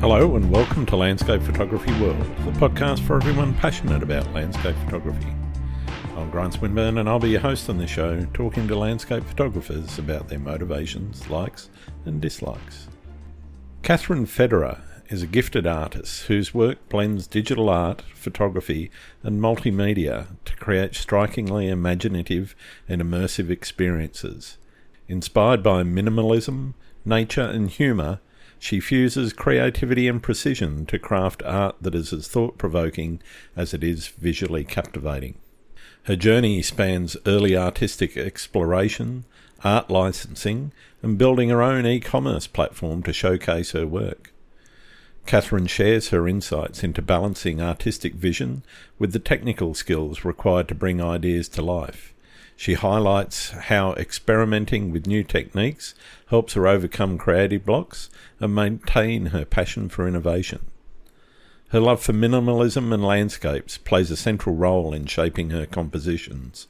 Hello and welcome to Landscape Photography World, the podcast for everyone passionate about landscape photography. I'm Grant Swinburne and I'll be your host on this show, talking to landscape photographers about their motivations, likes and dislikes. Kathrin Federer is a gifted artist whose work blends digital art, photography and multimedia to create strikingly imaginative and immersive experiences. Inspired by minimalism, nature and humour, she fuses creativity and precision to craft art that is as thought-provoking as it is visually captivating. Her journey spans early artistic exploration, art licensing, and building her own e-commerce platform to showcase her work. Kathrin shares her insights into balancing artistic vision with the technical skills required to bring ideas to life. She highlights how experimenting with new techniques helps her overcome creative blocks and maintain her passion for innovation. Her love for minimalism and landscapes plays a central role in shaping her compositions,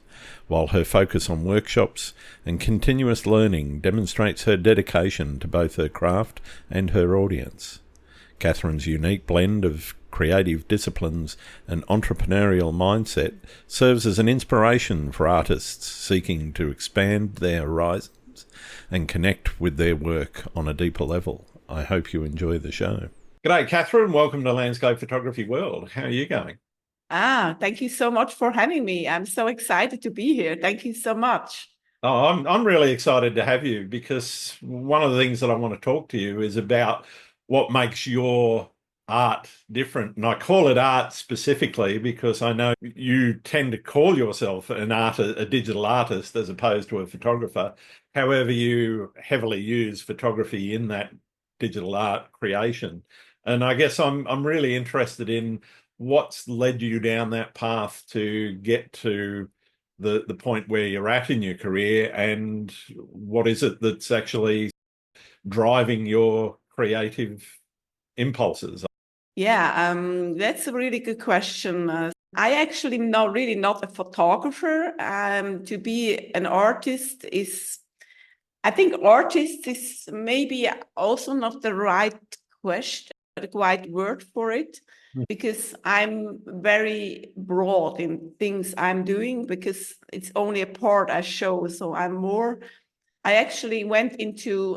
while her focus on workshops and continuous learning demonstrates her dedication to both her craft and her audience. Kathrin's unique blend of creative disciplines and entrepreneurial mindset serves as an inspiration for artists seeking to expand their horizons and connect with their work on a deeper level. I hope you enjoy the show. G'day, Kathrin. Welcome to Landscape Photography World. How are you going? Thank you so much for having me. I'm so excited to be here. Thank you so much. Oh, I'm really excited to have you because one of the things that I want to talk to you is about what makes your art different. And I call it art specifically because I know you tend to call yourself a digital artist as opposed to a photographer. However, you heavily use photography in that digital art creation. And I guess I'm really interested in what's led you down that path to get to the point where you're at in your career, and what is it that's actually driving your creative impulses? Yeah, that's a really good question. I actually not a photographer. To be an artist I think artist is maybe also not the right question, the right word for it, because I'm very broad in things I'm doing, because it's only a part I show. So I actually went into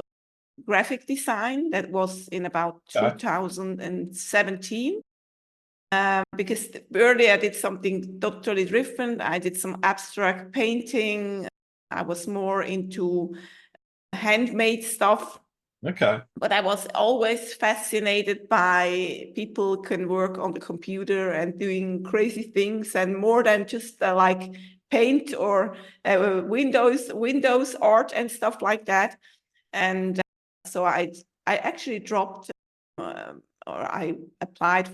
graphic design. That was in about 2017. Because earlier I did something totally different. I did some abstract painting. I was more into handmade stuff. Okay. But I was always fascinated by people can work on the computer and doing crazy things, and more than just like paint or Windows art and stuff like that. And so I actually dropped, or I applied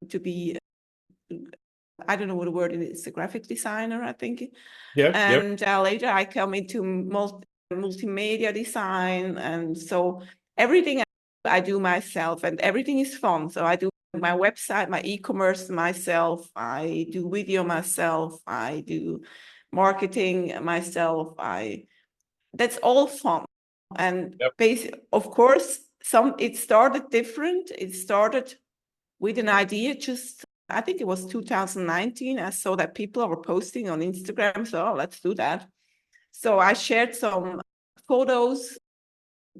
to be, I don't know what the word is, a graphic designer, I think. Yeah. And later I come into multimedia design, and so everything I do myself, and everything is fun. So I do my website, my e-commerce myself. I do video myself. I do marketing myself. That's all fun. And of course, it started different. It started with an idea. I think it was 2019. I saw that people were posting on Instagram, so let's do that. So I shared some photos.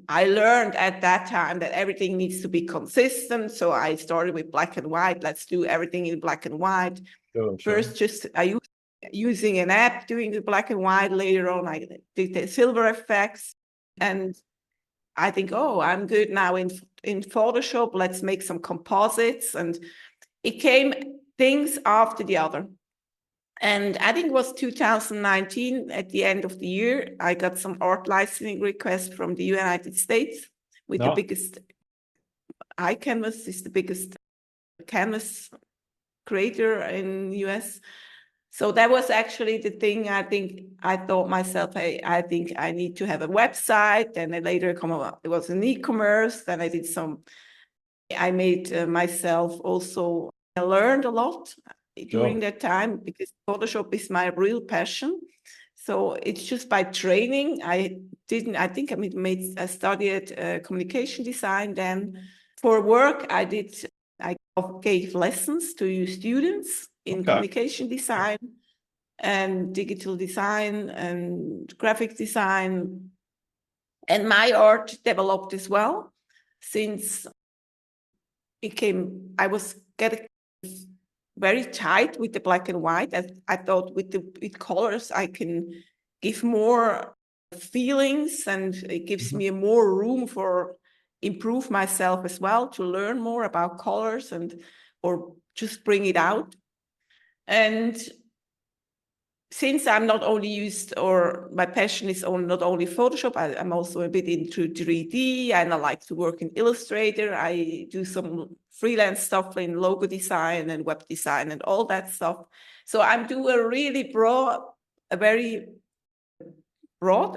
I learned at that time that everything needs to be consistent. So I started with black and white. Let's do everything in black and white. Sure. First, I using an app doing the black and white. Later on, I did the silver effects. And I think, I'm good now in Photoshop. Let's make some composites. And it came things after the other. And I think it was 2019, at the end of the year, I got some art licensing requests from the United States with the biggest iCanvas, is the biggest canvas creator in the US. So that was actually the thing. I thought myself, hey, I think I need to have a website. Then I later it was an e-commerce. Then I made myself also, I learned a lot during that time, because Photoshop is my real passion. So it's just by training. I studied communication design then. For work, I gave lessons to students in communication design and digital design and graphic design. And my art developed as well since I was getting very tight with the black and white. I thought with colors, I can give more feelings, and it gives me more room for improve myself as well, to learn more about colors or just bring it out. And since I'm not only my passion is not only Photoshop, I'm also a bit into 3D, and I like to work in Illustrator. I do some freelance stuff in logo design and web design and all that stuff. So I'm doing very broad,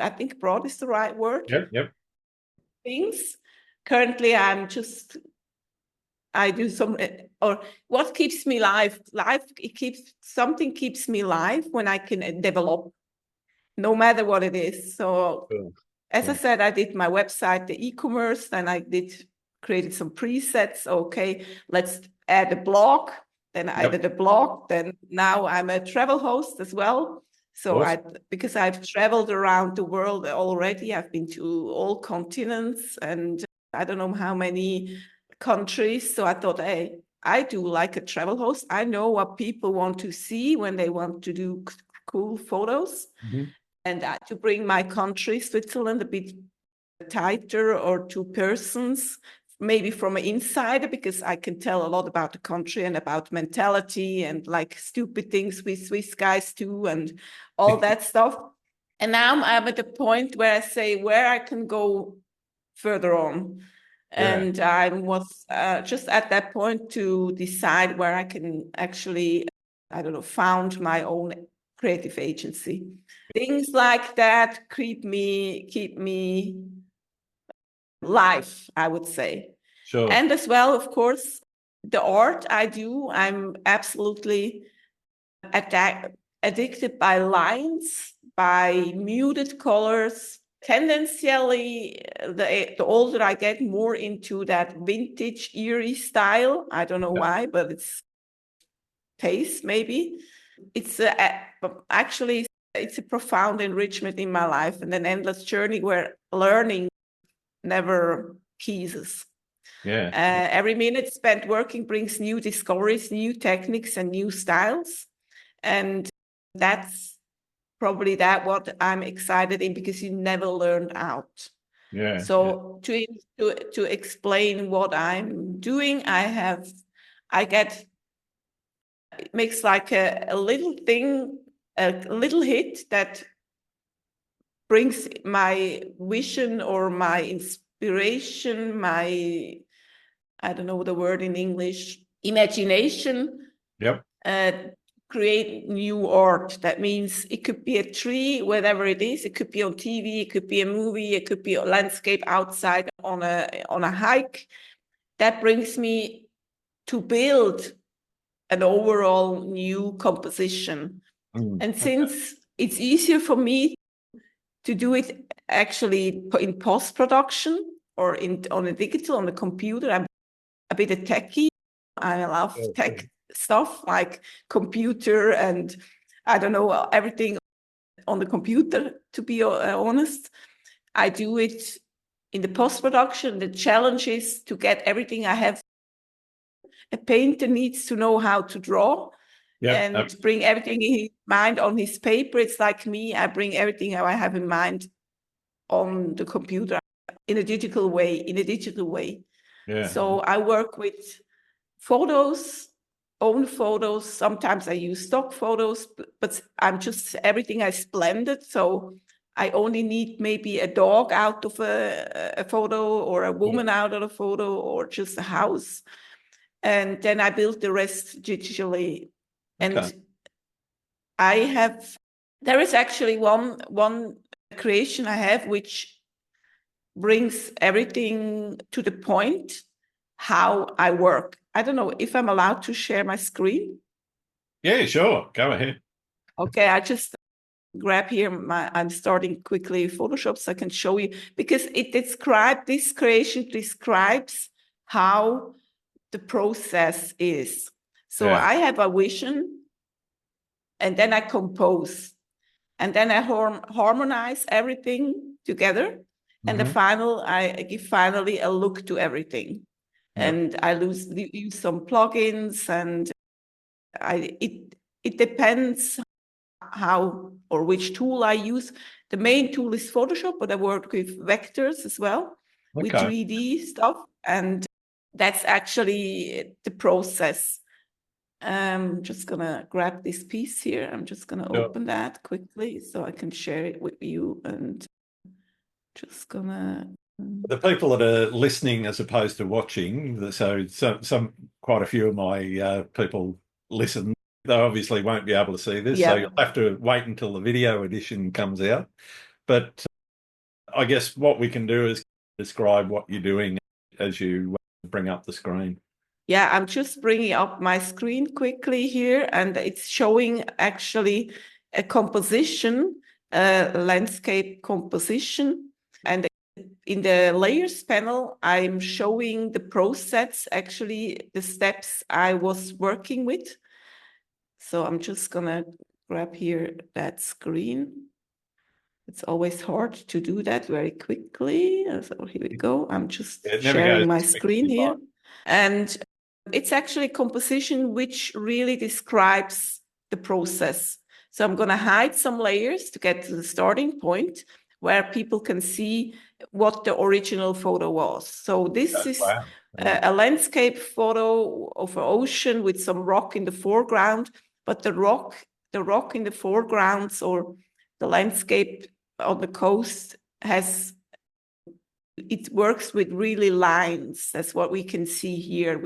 I think broad is the right word. Yep. Things. Currently, I do some, or what keeps me live? Something keeps me live when I can develop, no matter what it is. So as I said, I did my website, the e-commerce, then created some presets. Okay, let's add a blog. Then I added a blog. Then now I'm a travel host as well. So because I've traveled around the world already, I've been to all continents and I don't know how many countries. So I thought, hey, I do like a travel host. I know what people want to see when they want to do cool photos. And to bring my country, Switzerland, a bit tighter, or to persons, maybe from an insider, because I can tell a lot about the country and about mentality and like stupid things we Swiss guys do and all that stuff. And now I'm at the point where I say where I can go further on. And I was just at that point to decide where I can actually, found my own creative agency. Things like that keep me live, I would say. Sure. And as well, of course, the art I do, I'm absolutely addicted by lines, by muted colors. Tendenциally, the older I get, more into that vintage, eerie style. I don't know why, but it's taste maybe. It's actually it's a profound enrichment in my life and an endless journey where learning never ceases. Every minute spent working brings new discoveries, new techniques, and new styles. And that's probably what I'm excited in, because you never learn out. So to explain what I'm doing, it makes like a little thing, a little hit that brings my vision or my inspiration, I don't know the word in English, imagination. Create new art. That means it could be a tree, whatever it is. It could be on TV, it could be a movie, it could be a landscape outside on a hike. That brings me to build an overall new composition. And since it's easier for me to do it actually in post-production or on the computer, I'm a bit a techie. I love tech stuff like computer and I don't know, everything on the computer, to be honest. I do it in the post-production. The challenge is to get everything I have. A painter needs to know how to draw and bring everything in his mind on his paper. It's like me, I bring everything I have in mind on the computer in a digital way. So I work with own photos. Sometimes I use stock photos, but everything I blended. So I only need maybe a dog out of a photo, or a woman out of a photo, or just a house. And then I built the rest digitally. And there is actually one creation I have, which brings everything to the point how I work. I don't know if I'm allowed to share my screen. Yeah, sure. Go ahead. Okay, I just grab here I'm starting quickly Photoshop so I can show you, because this creation describes how the process is. So Yeah. I have a vision, and then I compose, and then I harmonize everything together. And the final, I give finally a look to everything. Yep. And I use some plugins, and it depends how or which tool I use. The main tool is Photoshop, but I work with vectors as well, with 3D stuff. And that's actually the process. I'm just gonna grab this piece here. I'm just gonna open that quickly so I can share it with you, and just gonna. The people that are listening as opposed to watching, so some quite a few of my people listen. They obviously won't be able to see this, so you'll have to wait until the video edition comes out. But I guess what we can do is describe what you're doing as you bring up the screen. Yeah, I'm just bringing up my screen quickly here, and it's showing actually a composition, landscape composition. And in the layers panel, I'm showing the process, actually the steps I was working with. So I'm just gonna grab here that screen. It's always hard to do that very quickly. So here we go. I'm just sharing my screen here. And it's actually a composition which really describes the process. So I'm going to hide some layers to get to the starting point where people can see what the original photo was. So this is a landscape photo of an ocean with some rock in the foreground, but the rock in the foreground or the landscape on the coast it works with really lines. That's what we can see here.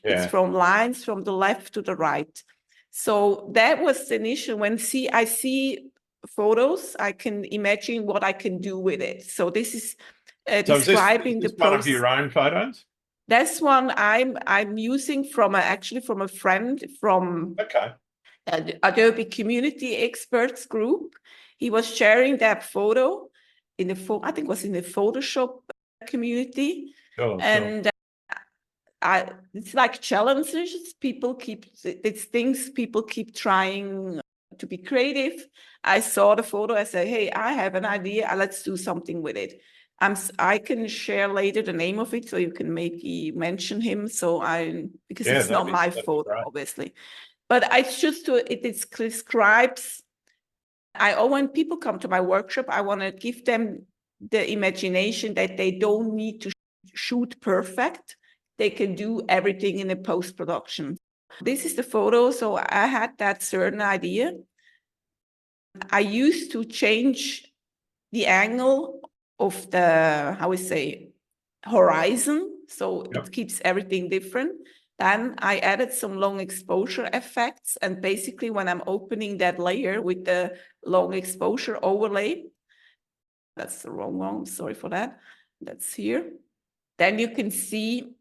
It's from lines from the left to the right. So that was the initial. When I see photos, I can imagine what I can do with it. So this is describing the process. One of your own photos? That's one I'm using from a friend from Adobe Community Experts Group. He was sharing that photo I think it was in the Photoshop community. And it's like challenges. It's things people keep trying to be creative. I saw the photo. I said, hey, I have an idea. Let's do something with it. I can share later the name of it, so you can maybe mention him. Because it's not my photo, obviously. But it's just it describes. When people come to my workshop, I want to give them the imagination that they don't need to shoot perfect. They can do everything in a post-production. This is the photo. So I had that certain idea. I used to change the angle of the, horizon. So it keeps everything different. Then I added some long exposure effects. And basically, when I'm opening that layer with the long exposure overlay, that's the wrong one, sorry for that. That's here. Then you can see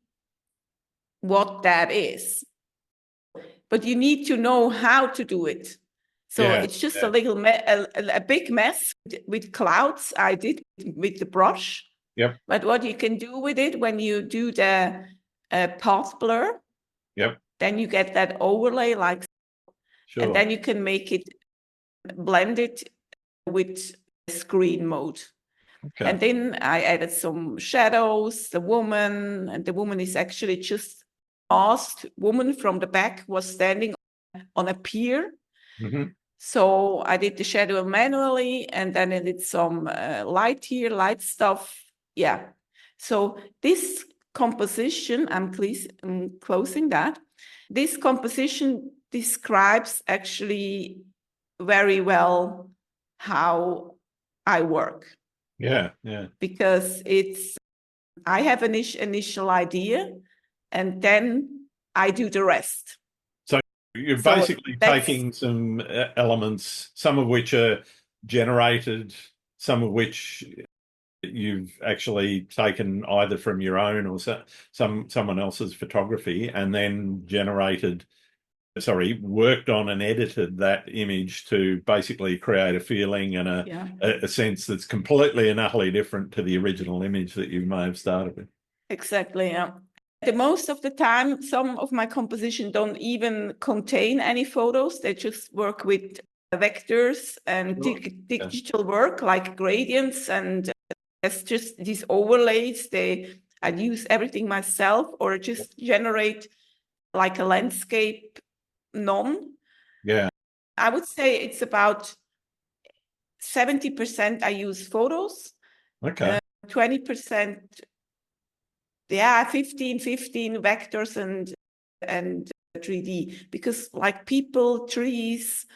what that is. But you need to know how to do it. So it's just a big mess with clouds I did with the brush. But what you can do with it when you do the path blur, then you get that overlay and then you can make it blend it with screen mode. And then I added some shadows, and the woman is actually just masked woman from the back was standing on a pier. So I did the shadow manually, and then I did some light stuff. Yeah. So this composition, I'm closing that. This composition describes actually very well how I work. Because I have an initial idea, and then I do the rest. So you're basically taking some elements, some of which are generated, some of which you've actually taken either from your own or someone else's photography, and then worked on and edited that image to basically create a feeling and a sense that's completely and utterly different to the original image that you may have started with. Exactly, yeah. The most of the time, some of my composition don't even contain any photos. They just work with vectors and digital work like gradients, and it's just these overlays. I use everything myself, or just generate like a landscape none. Yeah. I would say it's about 70% I use photos. Okay. 20%, yeah, 15 vectors and 3D, because like people, trees,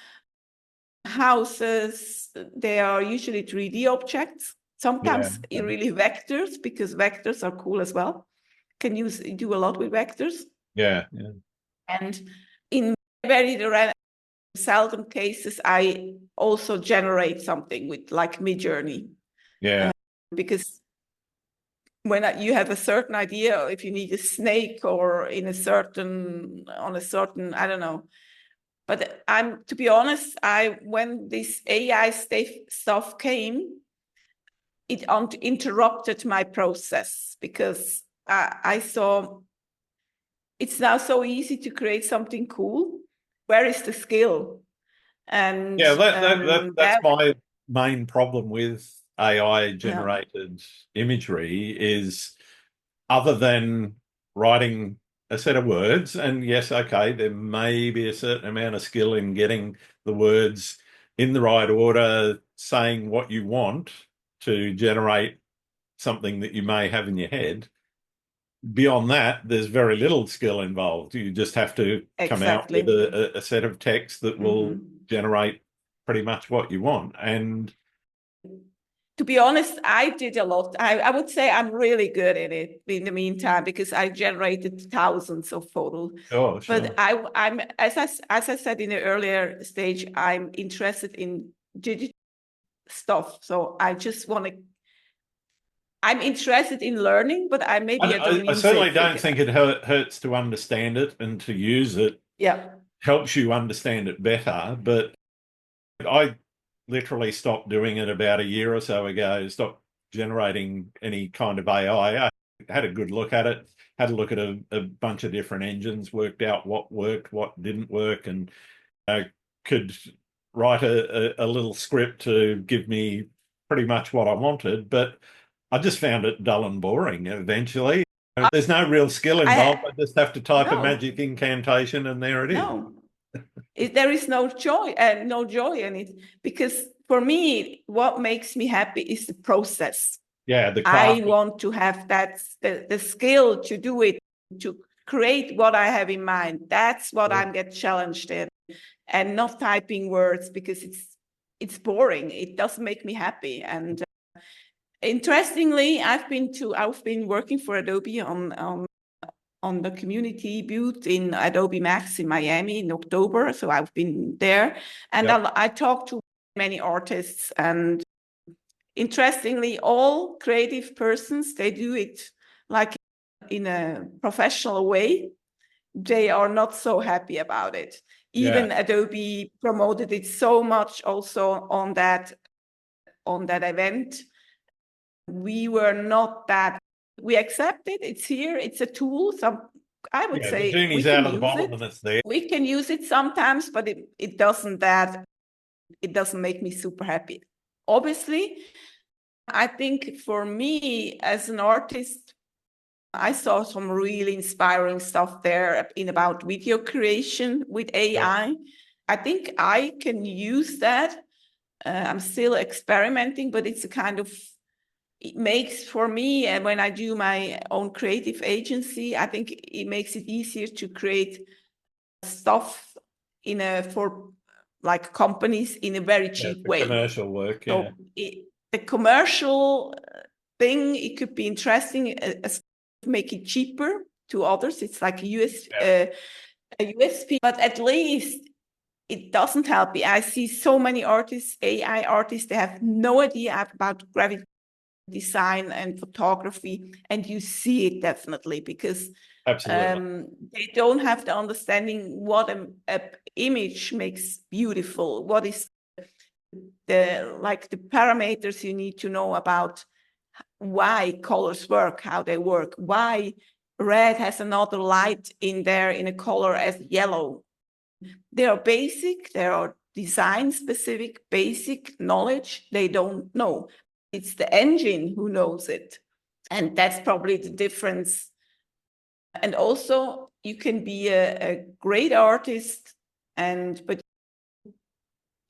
houses, they are usually 3D objects. Sometimes really vectors, because vectors are cool as well. Can do a lot with vectors. Yeah. And in very seldom cases, I also generate something with like Midjourney. Yeah. Because when you have a certain idea, if you need a snake or on a certain, I don't know. But to be honest, when this AI stuff came, it interrupted my process, because I saw it's now so easy to create something cool. Where is the skill? And yeah, that's my main problem with AI generated imagery is, other than writing a set of words, and yes, okay, there may be a certain amount of skill in getting the words in the right order, saying what you want to generate something that you may have in your head. Beyond that, there's very little skill involved. You just have to come out with a set of text that will generate pretty much what you want. And to be honest, I did a lot. I would say I'm really good at it in the meantime, because I generated thousands of photos. Oh, sure. But I'm as I said in the earlier stage, I'm interested in digital stuff. So I just want to. I'm interested in learning, but I don't use it. I certainly don't think it hurts to understand it and to use it. Yeah, helps you understand it better. But I literally stopped doing it about a year or so ago. Stopped generating any kind of AI. I had a good look at it. Had a look at a bunch of different engines. Worked out what worked, what didn't work, and I could write a little script to give me pretty much what I wanted. But I just found it dull and boring eventually. There's no real skill involved. I just have to type a magic incantation and there it is. No, there is no joy in it, because for me, what makes me happy is the process. Yeah, I want to have the skill to do it, to create what I have in mind. That's what I get challenged in, and not typing words, because it's boring. It doesn't make me happy. And interestingly, I've been working for Adobe on the community booth in Adobe Max in Miami in October. So I've been there, and I talked to many artists, and interestingly, all creative persons, they do it like in a professional way. They are not so happy about it. Even Adobe promoted it so much also on that event. We were not that. We accept it. It's here. It's a tool. I would say the genie's out of the bottle and it's there. We can use it sometimes, but it doesn't make me super happy. Obviously, I think for me as an artist, I saw some really inspiring stuff there about video creation with AI. Yeah. I think I can use that. I'm still experimenting, but it's a kind of, it makes for me, and when I do my own creative agency, I think it makes it easier to create stuff for like companies in a very cheap way. Commercial work, yeah. So the commercial thing, it could be interesting as make it cheaper to others. It's like a USP, but at least it doesn't help me. I see so many artists, AI artists, they have no idea about graphic design and photography, and you see it definitely, because they don't have the understanding what an image makes beautiful, what is the parameters you need to know about why colors work, how they work, why red has another light in there in a color as yellow. They are basic, they are design specific, basic knowledge they don't know. It's the engine who knows it. And that's probably the difference. And also you can be a great artist, but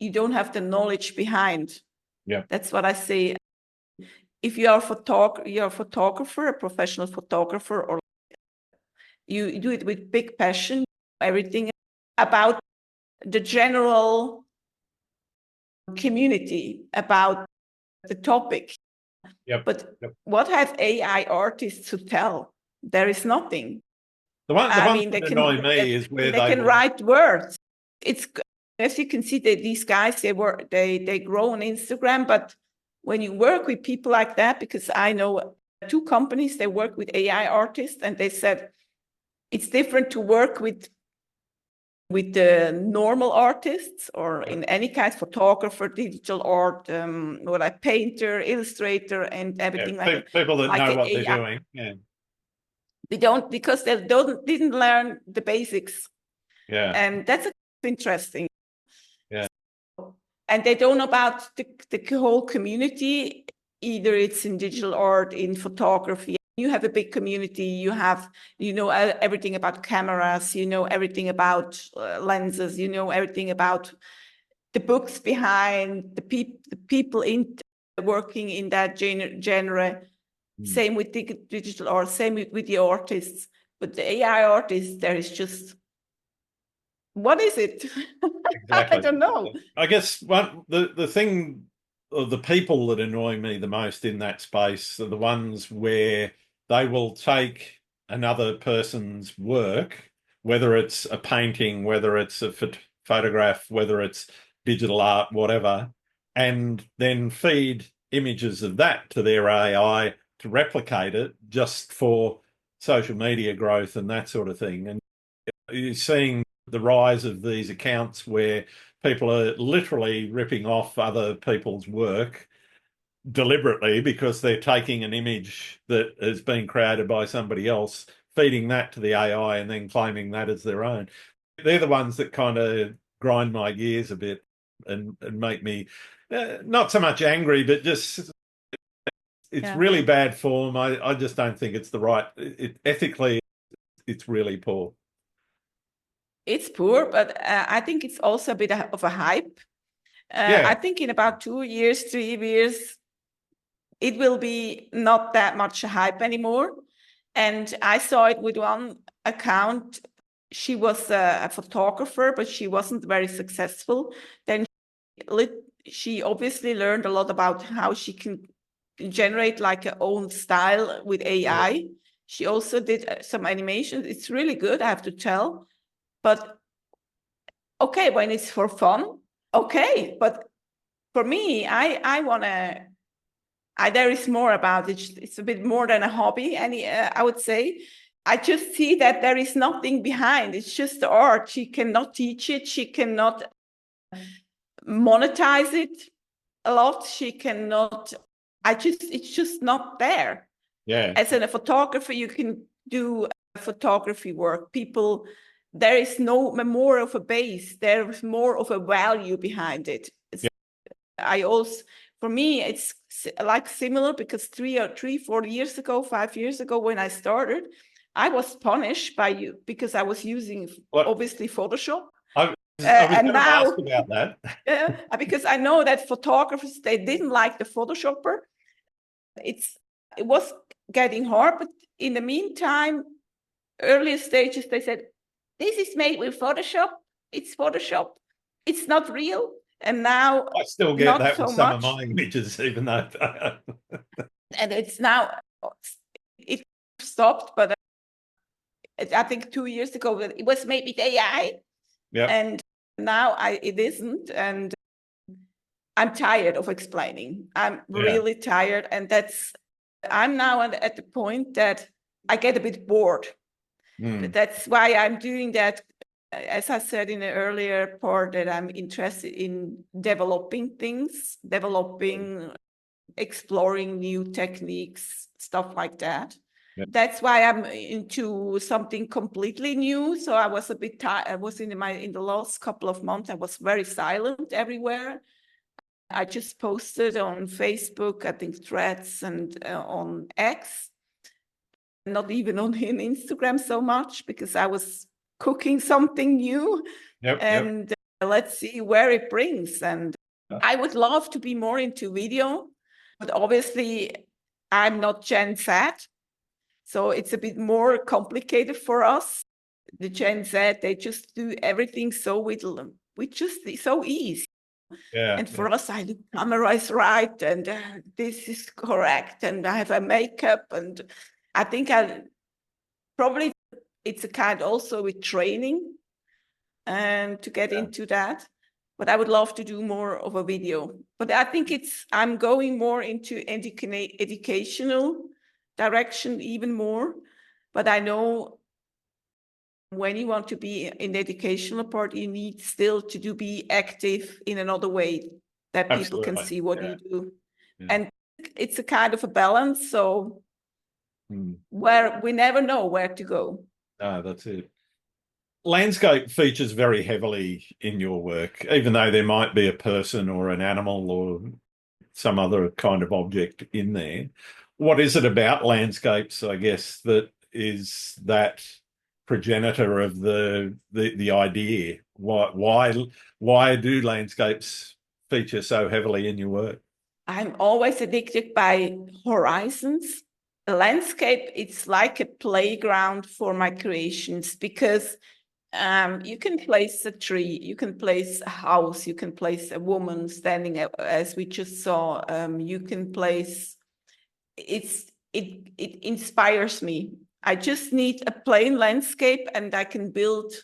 you don't have the knowledge behind. Yeah. That's what I say. If you are you're a photographer, a professional photographer, or you do it with big passion, everything about the general community, about the topic. Yep. But what have AI artists to tell? There is nothing. The one that annoy me is where they can write words. It's, as you can see, these guys, they grow on Instagram, but when you work with people like that, because I know 2 companies, they work with AI artists, and they said it's different to work with the normal artists, or in any kind, photographer, digital art, painter, illustrator, and everything like that. People that know what they're doing. Yeah. They don't, because they didn't learn the basics. Yeah. And that's interesting. Yeah. And they don't know about the whole community. Either it's in digital art, in photography. You have a big community. You know everything about cameras. You know everything about lenses. You know everything about the books behind the people working in that genre. Same with digital art. Same with the artists. But the AI artists, there is just, what is it? Exactly. I don't know. I guess the thing, or the people that annoy me the most in that space are the ones where they will take another person's work, whether it's a painting, whether it's a photograph, whether it's digital art, whatever, and then feed images of that to their AI to replicate it just for social media growth and that sort of thing. And you're seeing the rise of these accounts where people are literally ripping off other people's work deliberately because they're taking an image that has been created by somebody else, feeding that to the AI, and then claiming that as their own. They're the ones that kind of grind my gears a bit and make me not so much angry, but just it's really bad form. I just don't think it's the right. Ethically, it's really poor. It's poor, but I think it's also a bit of a hype. I think in about 2 years, 3 years, it will be not that much a hype anymore. And I saw it with one account. She was a photographer, but she wasn't very successful. Then she obviously learned a lot about how she can generate like her own style with AI. Yeah. She also did some animations. It's really good, I have to tell. But okay, when it's for fun, okay. But for me, I want to, there is more about it. It's a bit more than a hobby, I would say. I just see that there is nothing behind. It's just the art. She cannot teach it. She cannot monetize it a lot. She cannot, it's just not there. Yeah. As a photographer, you can do photography work. People, there is no more of a base. There is more of a value behind it. For me, it's like similar, because 4 years ago, 5 years ago, when I started, I was punished by you because I was using obviously Photoshop. I was and now ask about that. because I know that photographers, they didn't like the Photoshopper. It was getting hard, but in the meantime, earlier stages, they said, this is made with Photoshop. It's Photoshop. It's not real. And now I still get that with some of my images, even though and it's now, it stopped, but I think 2 years ago it was made with AI. Yeah. And now it isn't. And I'm tired of explaining. I'm really tired. And I'm now at the point that I get a bit bored. That's why I'm doing that. As I said in the earlier part, that I'm interested in developing things, exploring new techniques, stuff like that. That's why I'm into something completely new. So I was a bit tired. I was in the last couple of months, I was very silent everywhere. I just posted on Facebook, I think Threads, and on X, not even on Instagram so much, because I was cooking something new. And let's see where it brings. And I would love to be more into video, but obviously I'm not Gen Z. So it's a bit more complicated for us. The Gen Z, they just do everything so so easy. And for us, the camera is right, and this is correct, and I have a makeup, and I think probably it's a kind also with training and to get into that. But I would love to do more of a video. But I think I'm going more into educational direction even more. But I know when you want to be in the educational part, you need still to be active in another way that people can see what you do. And it's a kind of a balance. So where we never know where to go. That's it. Landscape features very heavily in your work, even though there might be a person or an animal or some other kind of object in there. What is it about landscapes, I guess, that is that progenitor of the idea? Why do landscapes feature so heavily in your work? I'm always addicted by horizons. A landscape, it's like a playground for my creations, because you can place a tree, you can place a house, you can place a woman standing, as we just saw. You can place, it inspires me. I just need a plain landscape and I can build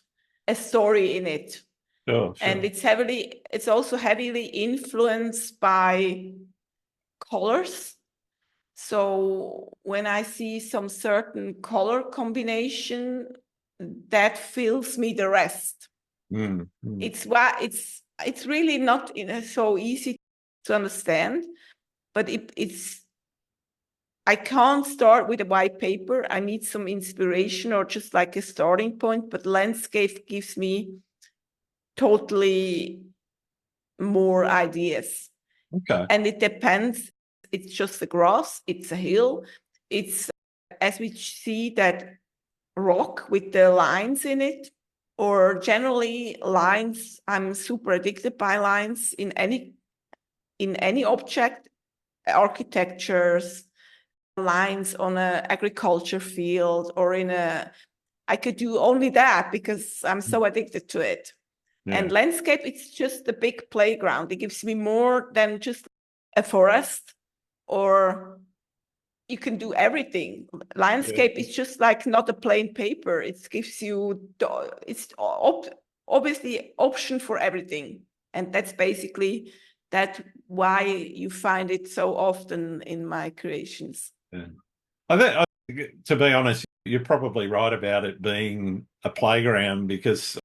a story in it. Sure. And it's also heavily influenced by colors. So when I see some certain color combination, that fills me the rest. It's really not so easy to understand, but I can't start with a white paper. I need some inspiration or just like a starting point, but landscape gives me totally more ideas. Okay. And it depends. It's just a grass, it's a hill. It's, as we see, that rock with the lines in it, or generally lines. I'm super addicted by lines in any object, architectures, lines on an agriculture field, or I could do only that because I'm so addicted to it. And landscape, it's just a big playground. It gives me more than just a forest, or you can do everything. Landscape is just like not a plain paper. It gives you, it's obviously option for everything. And that's basically why you find it so often in my creations. I think, to be honest, you're probably right about it being a playground, because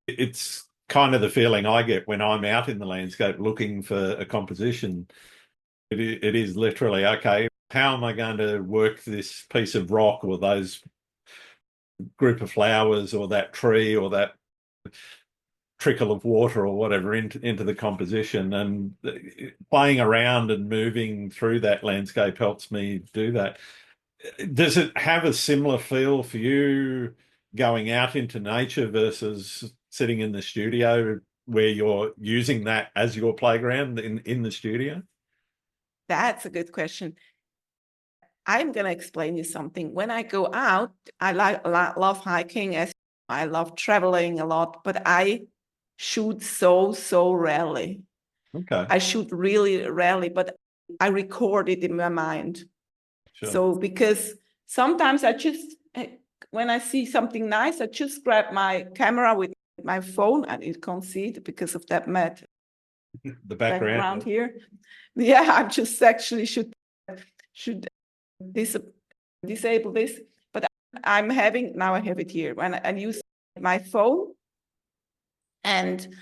it's kind of the feeling I get when I'm out in the landscape looking for a composition. It is literally, okay, how am I going to work this piece of rock or those group of flowers or that tree or that trickle of water or whatever into the composition? And playing around and moving through that landscape helps me do that. Does it have a similar feel for you going out into nature versus sitting in the studio, where you're using that as your playground in the studio? That's a good question. I'm going to explain you something. When I go out, I love hiking, as I love traveling a lot, but I shoot so rarely. Okay. I shoot really rarely, but I record it in my mind. Sure. So because sometimes when I see something nice, I just grab my camera with my phone, and you can't see it because of that mat. The background here. Yeah, I just actually should disable this, but now I have it here. When I use my phone, and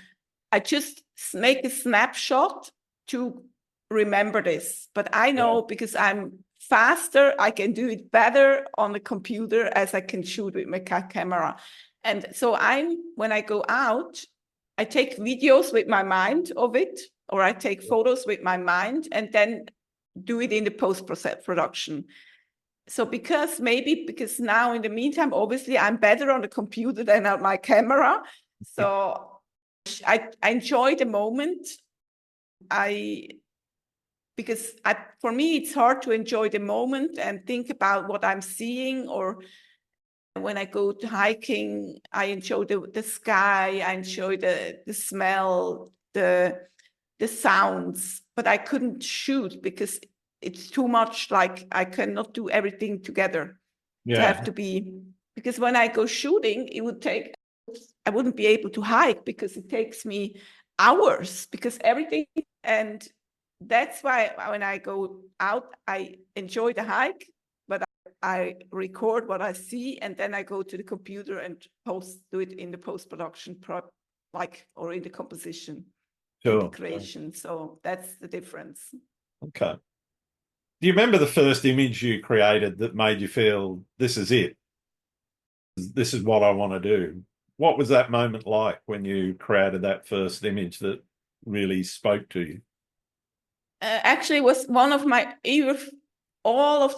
I just make a snapshot to remember this. But I know, because I'm faster, I can do it better on the computer as I can shoot with my camera. And so when I go out, I take videos with my mind of it, or I take photos with my mind and then do it in the post-production. So because now in the meantime, obviously I'm better on the computer than on my camera. So I enjoy the moment. For me, it's hard to enjoy the moment and think about what I'm seeing. Or when I go to hiking, I enjoy the sky, I enjoy the smell, the sounds, but I couldn't shoot because it's too much. Like I cannot do everything together. To have to be, because when I go shooting, I wouldn't be able to hike because it takes me hours because everything. And that's why when I go out, I enjoy the hike, but I record what I see and then I go to the computer and do it in the post-production or in the composition, the creation. So that's the difference. Okay. Do you remember the first image you created that made you feel this is it? This is what I want to do. What was that moment like when you created that first image that really spoke to you? Actually, it was one of my all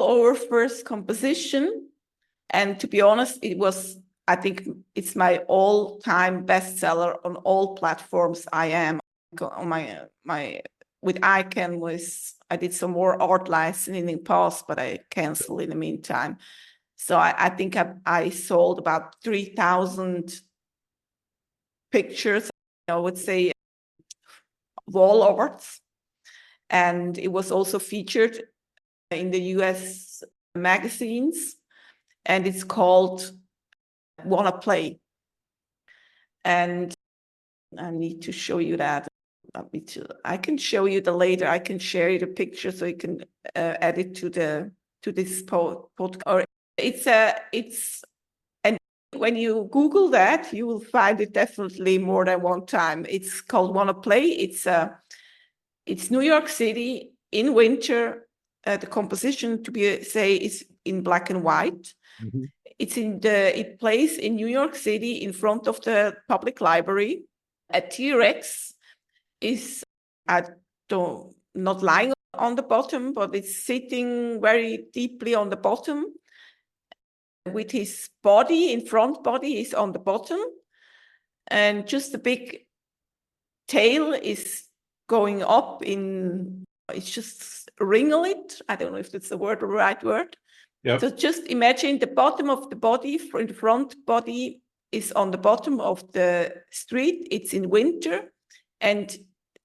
over first composition, and to be honest, I think it's my all-time bestseller on all platforms. I am on my with ICANN I did some more art licensing in the past, but I canceled in the meantime. So I think I sold about 3,000 pictures. I would say wall arts, and it was also featured in the US magazines, and it's called Wanna Play. And I need to show you that. I can show you the later. I can share you the picture so you can add it to this podcast. Or and when you Google that, you will find it definitely more than one time. It's called Wanna Play. It's New York City in winter. The composition is in black and white. Mm-hmm. It plays in New York City in front of the public library. A T-Rex is not lying on the bottom, but it's sitting very deeply on the bottom. With his front body is on the bottom, and just the big tail is going up it's just ringlet. I don't know if that's the right word. Yep. So just imagine the bottom of the body, the front body is on the bottom of the street. It's in winter, and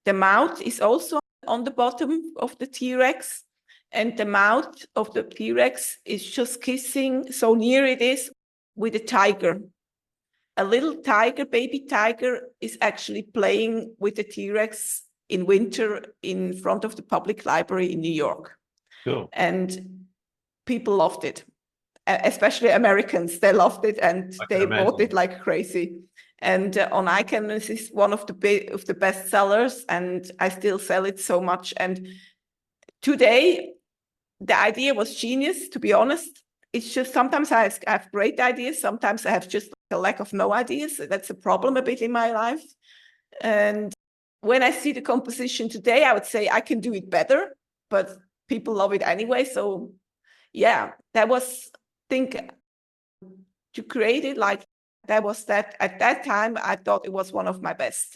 the mouth is also on the bottom of the T-Rex, and the mouth of the T-Rex is just kissing, so near it is, with a tiger. A little tiger, baby tiger, is actually playing with the T-Rex in winter in front of the public library in New York. Cool. And people loved it, especially Americans. They loved it, and they bought it like crazy. And on ICANN, this is one of the best sellers, and I still sell it so much. And today, the idea was genius, to be honest. It's just sometimes I have great ideas, sometimes I have just a lack of no ideas. That's a problem a bit in my life. And when I see the composition today, I would say I can do it better, but people love it anyway. So yeah, to create it like that at that time, I thought it was one of my best.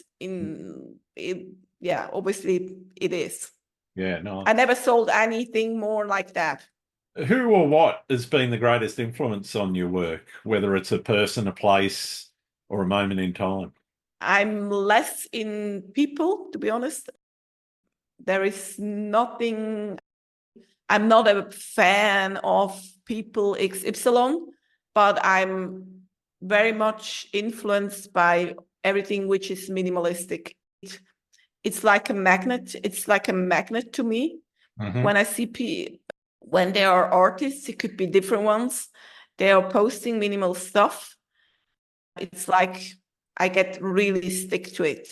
Obviously it is. Yeah, no. I never sold anything more like that. Who or what has been the greatest influence on your work, whether it's a person, a place, or a moment in time? I'm less in people, to be honest. There is nothing. I'm not a fan of people XY, but I'm very much influenced by everything which is minimalistic. It's like a magnet. It's like a magnet to me. Mm-hmm. When I see when there are artists, it could be different ones, they are posting minimal stuff. It's like I get really stick to it.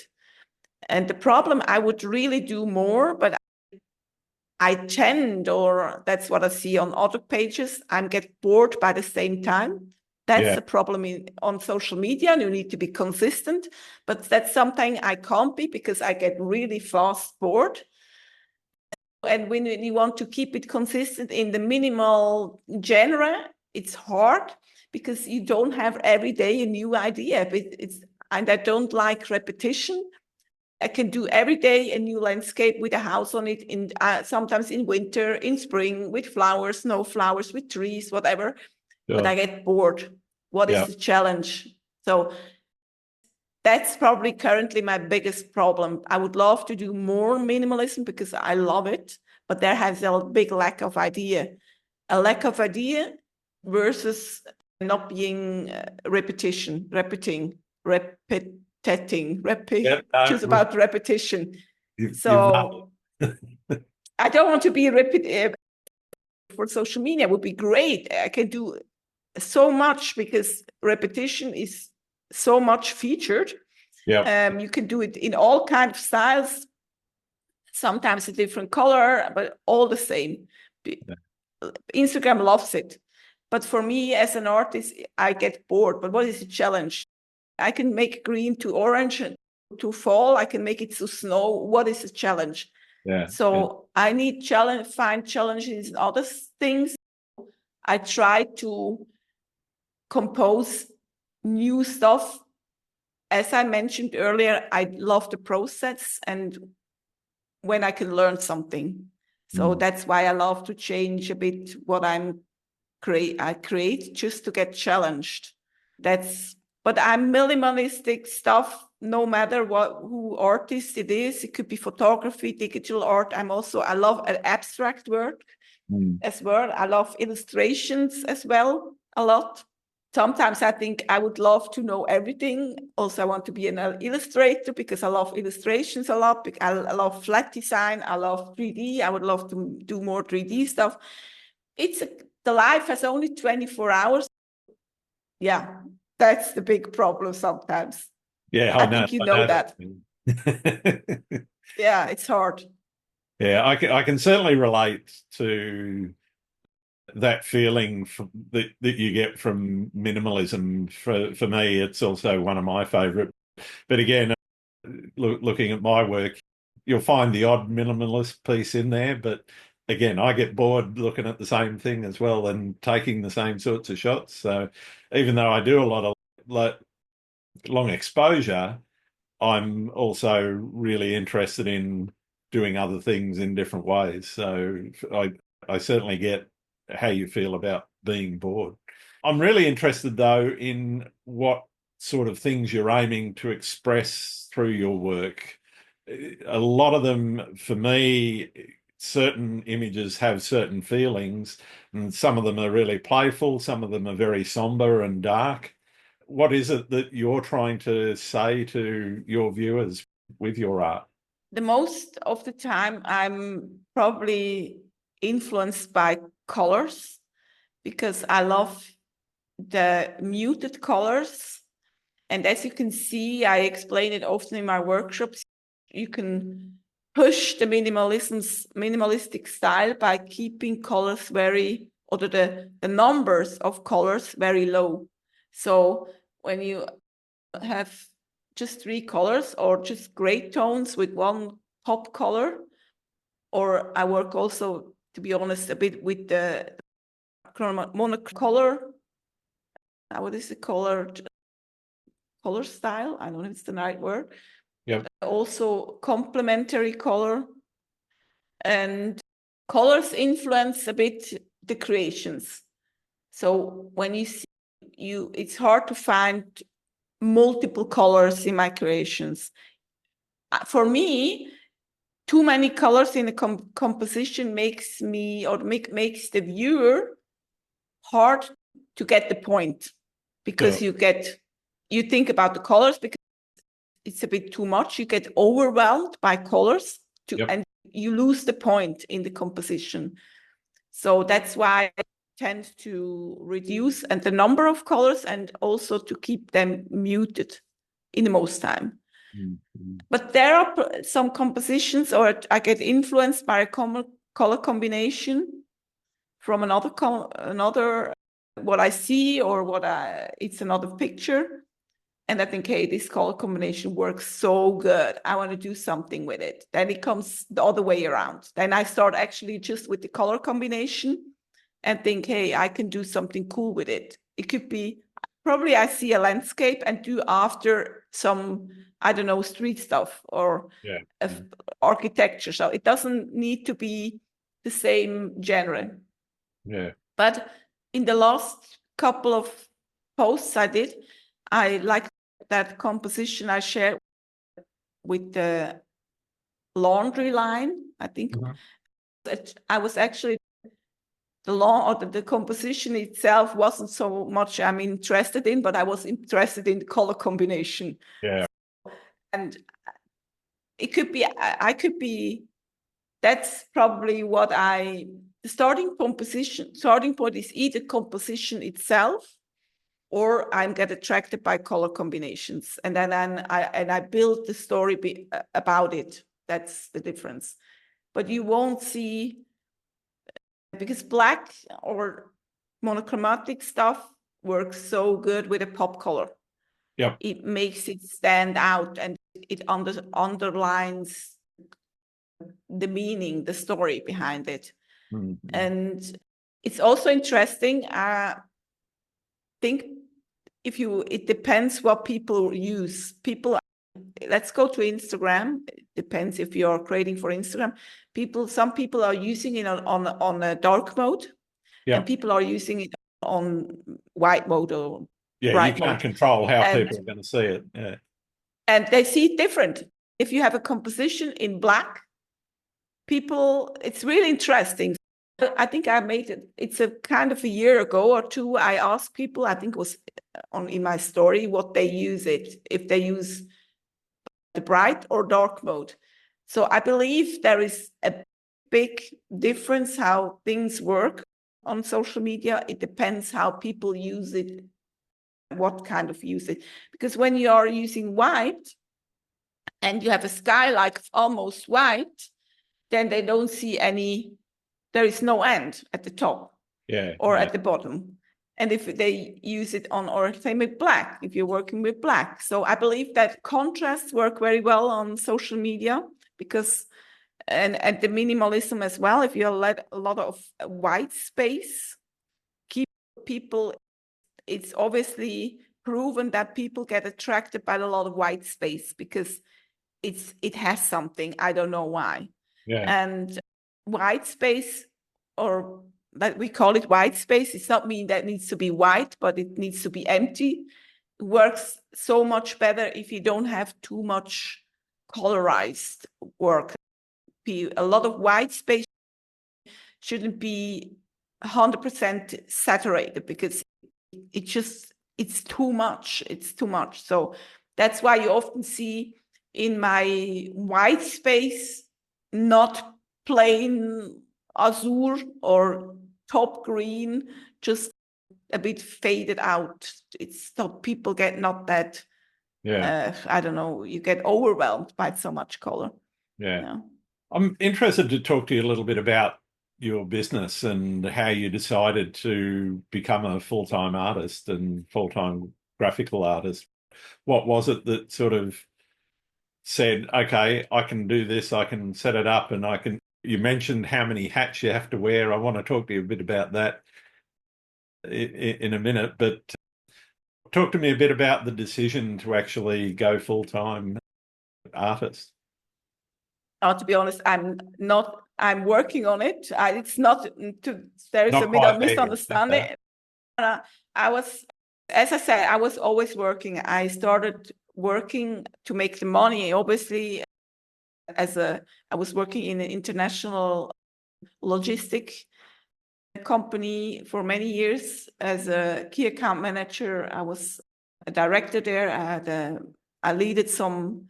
And the problem, I would really do more, but I tend, or that's what I see on other pages, I get bored by the same time. That's the problem on social media. You need to be consistent, but that's something I can't be because I get really fast bored. And when you want to keep it consistent in the minimal genre, it's hard because you don't have every day a new idea. But and I don't like repetition. I can do every day a new landscape with a house on it, in sometimes in winter, in spring, with flowers, no flowers, with trees, whatever. Sure. But I get bored. What is the challenge? So that's probably currently my biggest problem. I would love to do more minimalism because I love it, but there has a big lack of idea. A lack of idea versus not being repeating, just about repetition. So I don't want to be repetitive for social media. It would be great. I can do so much because repetition is so much featured. You can do it in all kinds of styles, sometimes a different color, but all the same. Instagram loves it. But for me as an artist, I get bored. But what is the challenge? I can make green to orange to fall. I can make it to snow. What is the challenge? I need find challenges in other things. I try to compose new stuff. As I mentioned earlier, I love the process and when I can learn something. So that's why I love to change a bit what I create just to get challenged. But I'm minimalistic stuff, no matter who artist it is. It could be photography, digital art. I love abstract work as well. I love illustrations as well a lot. Sometimes I think I would love to know everything. Also, I want to be an illustrator because I love illustrations a lot. I love flat design. I love 3D. I would love to do more 3D stuff. The life has only 24 hours. Yeah, that's the big problem sometimes. Yeah, I think you know that. Yeah, it's hard. Yeah, I can certainly relate to that feeling that you get from minimalism. For me, it's also one of my favorite. But again, looking at my work, you'll find the odd minimalist piece in there. But again, I get bored looking at the same thing as well and taking the same sorts of shots. So even though I do a lot of long exposure, I'm also really interested in doing other things in different ways. So I certainly get how you feel about being bored. I'm really interested, though, in what sort of things you're aiming to express through your work. A lot of them, for me, certain images have certain feelings, and some of them are really playful, some of them are very somber and dark. What is it that you're trying to say to your viewers with your art? The most of the time, I'm probably influenced by colors because I love the muted colors. And as you can see, I explain it often in my workshops. You can push the minimalistic style by keeping colors the numbers of colors very low. So when you have just 3 colors or just gray tones with one pop color, or I work also, to be honest, a bit with the monocolor. What is the color style? I don't know if it's the right word. Yep. Also complementary color. And colors influence a bit the creations. So when you see it's hard to find multiple colors in my creations. For me, too many colors in a composition makes the viewer hard to get the point, because you think about the colors because it's a bit too much. You get overwhelmed by colors and you lose the point in the composition. So that's why I tend to reduce the number of colors and also to keep them muted in the most time. Mm-hmm. But there are some compositions, or I get influenced by a color combination from another what I see or it's another picture. And I think, hey, this color combination works so good. I want to do something with it. Then it comes the other way around. Then I start actually just with the color combination and think, hey, I can do something cool with it. It could be, probably I see a landscape and do after some, I don't know, street stuff or architecture. So it doesn't need to be the same genre. Yeah. But in the last couple of posts I did, I like that composition I shared with the laundry line. I think that I was actually the composition itself wasn't so much I'm interested in, but I was interested in the color combination. Yeah. And it could be, that's probably what the starting point is either composition itself, or I get attracted by color combinations. And then I build the story about it. That's the difference. But you won't see, because black or monochromatic stuff works so good with a pop color. Yeah. It makes it stand out and it underlines the meaning, the story behind it. Mm-hmm. And it's also interesting. I think it depends what people use. Let's go to Instagram. It depends if you're creating for Instagram. Some people are using it on a dark mode, and people are using it on white mode or bright you can't mode. control how people are going to see it. Yeah. And they see it different. If you have a composition in black, it's really interesting. I think I made it. It's a kind of a year ago or two. I asked people, I think it was in my story, what they use if they use the bright or dark mode. So I believe there is a big difference how things work on social media. It depends how people use it, what kind of use it. Because when you are using white and you have a sky like almost white, then they don't see there is no end at the top or at the bottom. And if they use it or same with black, if you're working with black. So I believe that contrasts work very well on social media because, and the minimalism as well, if you let a lot of white space, it's obviously proven that people get attracted by a lot of white space because it has something, I don't know why. Yeah. And white space, or that we call it white space, it's not mean that it needs to be white, but it needs to be empty. It works so much better if you don't have too much colorized work. A lot of white space shouldn't be 100% saturated because it's too much. It's too much. So that's why you often see in my white space not plain azure or top green, just a bit faded out. It's so people get not that, I don't know, you get overwhelmed by so much color. Yeah. I'm interested to talk to you a little bit about your business and how you decided to become a full-time artist and full-time graphical artist. What was it that sort of said, okay, I can do this, I can set it up, and you mentioned how many hats you have to wear. I want to talk to you a bit about that in a minute, but talk to me a bit about the decision to actually go full-time artist. To be honest, I'm working on it. It's not there is Not a misunderstanding. As I said, I was always working. I started working to make the money. Obviously, I was working in an international logistic company for many years as a key account manager. I was a director there. I leaded some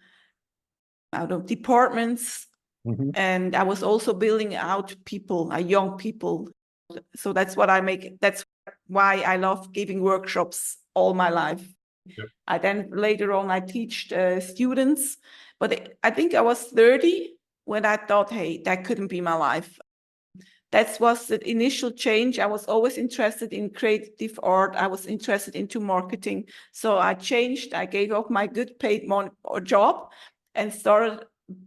departments, and I was also building out young people. So that's what I make. That's why I love giving workshops all my life. Yep. I then later on I teach students, but I think I was 30 when I thought, hey, that couldn't be my life. That was the initial change. I was always interested in creative art. I was interested into marketing. So I changed. I gave up my good paid job and started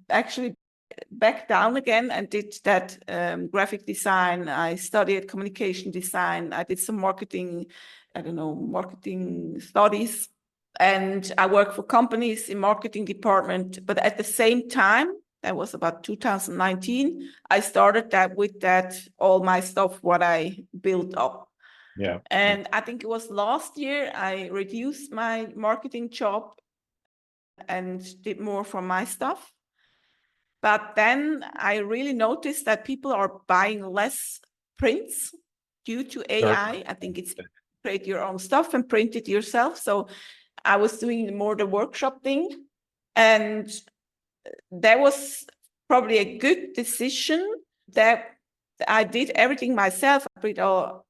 actually back down again and did that graphic design. I studied communication design. I did some marketing studies. And I worked for companies in marketing department. But at the same time, that was about 2019, I started all my stuff, what I built up. Yeah. And I think it was last year, I reduced my marketing job and did more for my stuff. But then I really noticed that people are buying less prints due to AI. I think it's create your own stuff and print it yourself. So I was doing more the workshop thing. And that was probably a good decision that I did everything myself.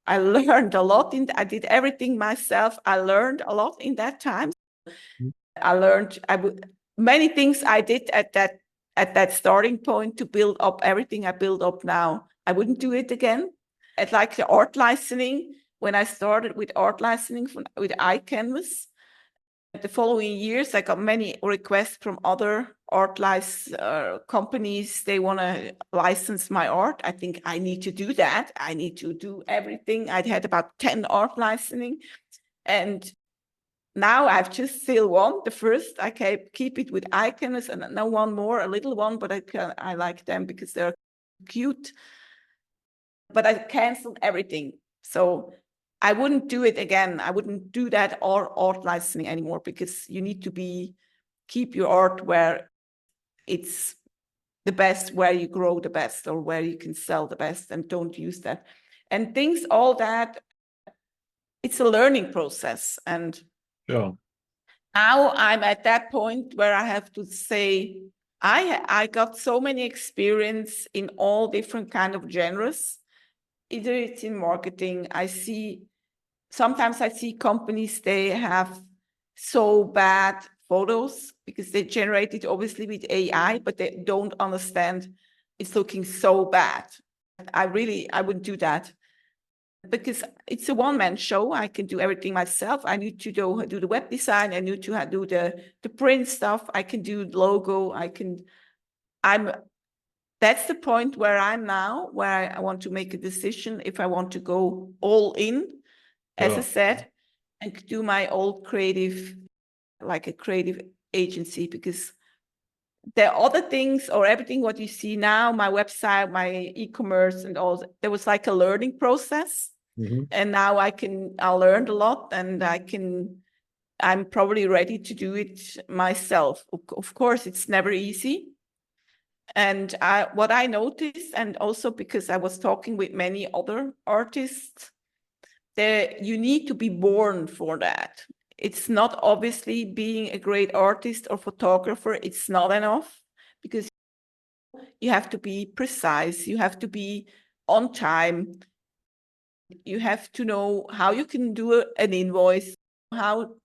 I learned a lot. I did everything myself. I learned a lot in that time. Many things I did at that starting point to build up everything I build up now. I wouldn't do it again. It's like the art licensing. When I started with art licensing with iCanvas, the following years, I got many requests from other art companies. They want to license my art. I think I need to do that. I need to do everything. I had about 10 art licensing. And now I've just still one, the first. I keep it with iCanvas and now one more, a little one, but I like them because they're cute. But I canceled everything. So I wouldn't do it again. I wouldn't do that or art licensing anymore because you need to keep your art where it's the best, where you grow the best or where you can sell the best, and don't use that. And all that, it's a learning process. And Sure. now I'm at that point where I have to say, I got so many experience in all different kind of genres. Either it's in marketing, sometimes I see companies, they have so bad photos because they generate it obviously with AI, but they don't understand it's looking so bad. I wouldn't do that because it's a one-man show. I can do everything myself. I need to do the web design. I need to do the print stuff. I can do logo. That's the point where I'm now, where I want to make a decision if I want to go all in, as I said, and do my old creative, like a creative agency, because the other things or everything what you see now, my website, my e-commerce and all, there was like a learning process. Mm-hmm. And now I learned a lot, and I'm probably ready to do it myself. Of course, it's never easy. And what I noticed, and also because I was talking with many other artists, you need to be born for that. It's not obviously being a great artist or photographer. It's not enough, because you have to be precise. You have to be on time. You have to know how you can do an invoice, how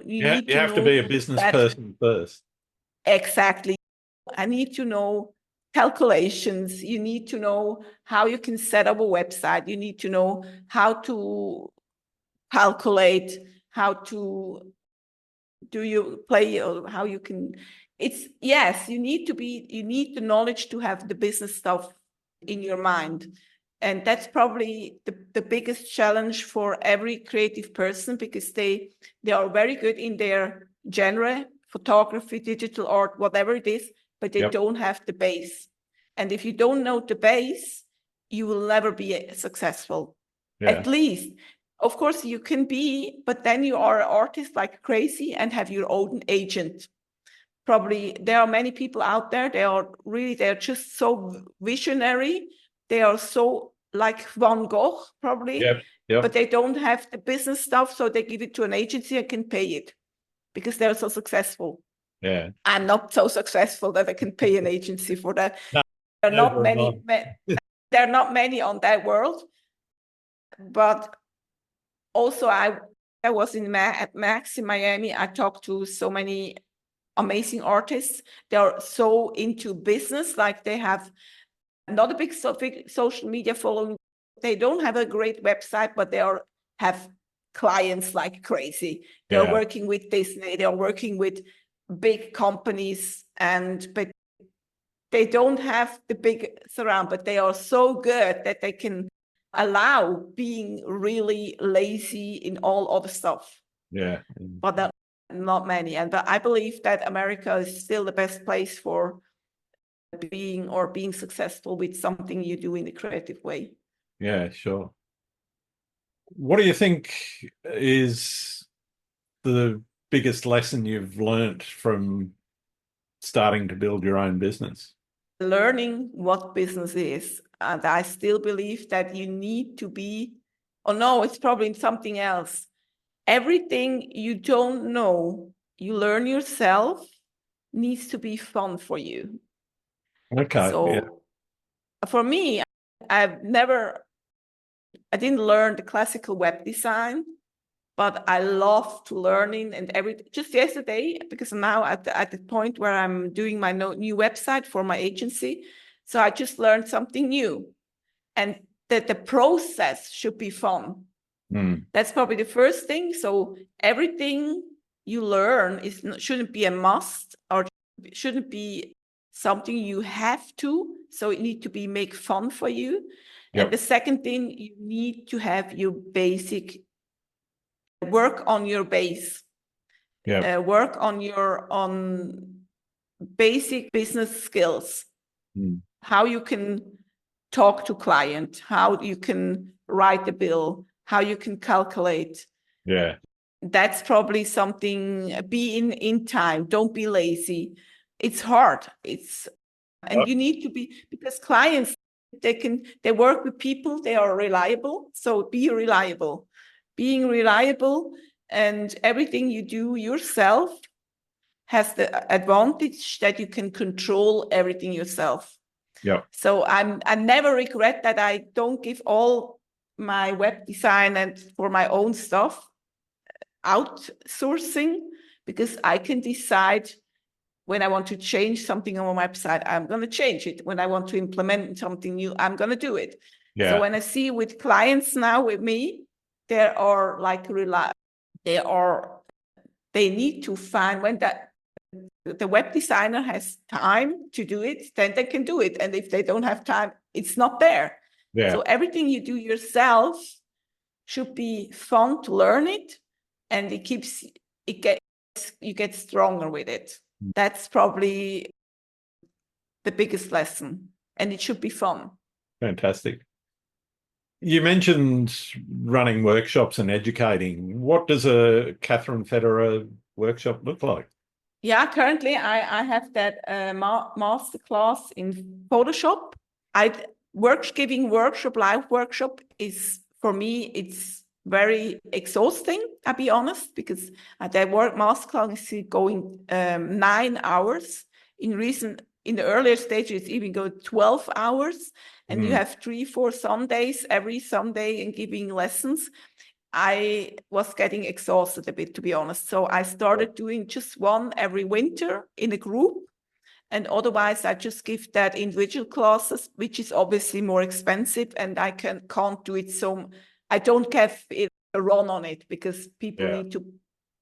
you need to know. You have to be a business person first. Exactly. I need to know calculations. You need to know how you can set up a website. You need to know how to calculate, how to do you play, or how you can. You need the knowledge to have the business stuff in your mind. And that's probably the biggest challenge for every creative person, because they are very good in their genre, photography, digital art, whatever it is, but they don't have the base. And if you don't know the base, you will never be successful. At least, of course, you can be, but then you are an artist like crazy and have your own agent. Probably there are many people out there, they're just so visionary. They are so like Van Gogh, probably, but they don't have the business stuff, so they give it to an agency and can pay it because they're so successful. Yeah, I'm not so successful that I can pay an agency for that. No, there are not many. There are not many on that world. But also, I was at Max in Miami. I talked to so many amazing artists. They are so into business, like they have not a big social media following. They don't have a great website, but they have clients like crazy. They're working with Disney, they're working with big companies, but they don't have the big surround, but they are so good that they can allow being really lazy in all other stuff. Yeah. But that, not many. But I believe that America is still the best place for being successful with something you do in a creative way. Yeah, sure. What do you think is the biggest lesson you've learnt from starting to build your own business? Learning what business is. And I still believe that you need to be, oh no, it's probably something else. Everything you don't know, you learn yourself, needs to be fun for you. Okay. So for me, I didn't learn the classical web design, but I love to learning and just yesterday, because I'm now at the point where I'm doing my new website for my agency. So I just learned something new, and that the process should be fun. That's probably the first thing. So everything you learn shouldn't be a must, or shouldn't be something you have to. So it needs to be make fun for you. Yep. And the second thing, you need to have your basic work on your base. Work on basic business skills. How you can talk to client, how you can write a bill, how you can calculate. Yeah. That's probably something. Be in time. Don't be lazy. It's hard. And you need to be, because clients, they work with people, they are reliable. So be reliable. Being reliable, and everything you do yourself has the advantage that you can control everything yourself. Yeah. So I never regret that I don't give all my web design and for my own stuff outsourcing, because I can decide when I want to change something on my website, I'm going to change it. When I want to implement something new, I'm going to do it. Yeah. So when I see with clients now with me, they are like they need to find when the web designer has time to do it, then they can do it. And if they don't have time, it's not there. Yeah. So everything you do yourself should be fun to learn it, and you get stronger with it. That's probably the biggest lesson, and it should be fun. Fantastic. You mentioned running workshops and educating. What does a Kathrin Federer workshop look like? Yeah, currently I have that master class in Photoshop. Giving live workshop is, for me, it's very exhausting, I'll be honest, because that master class is going 9 hours. In the earlier stages, it's even go 12 hours, and you have 3-4 Sundays every Sunday and giving lessons. I was getting exhausted a bit, to be honest. So I started doing just one every winter in a group. And otherwise, I just give that individual classes, which is obviously more expensive, and I can't do it. So I don't have a run on it, because people need to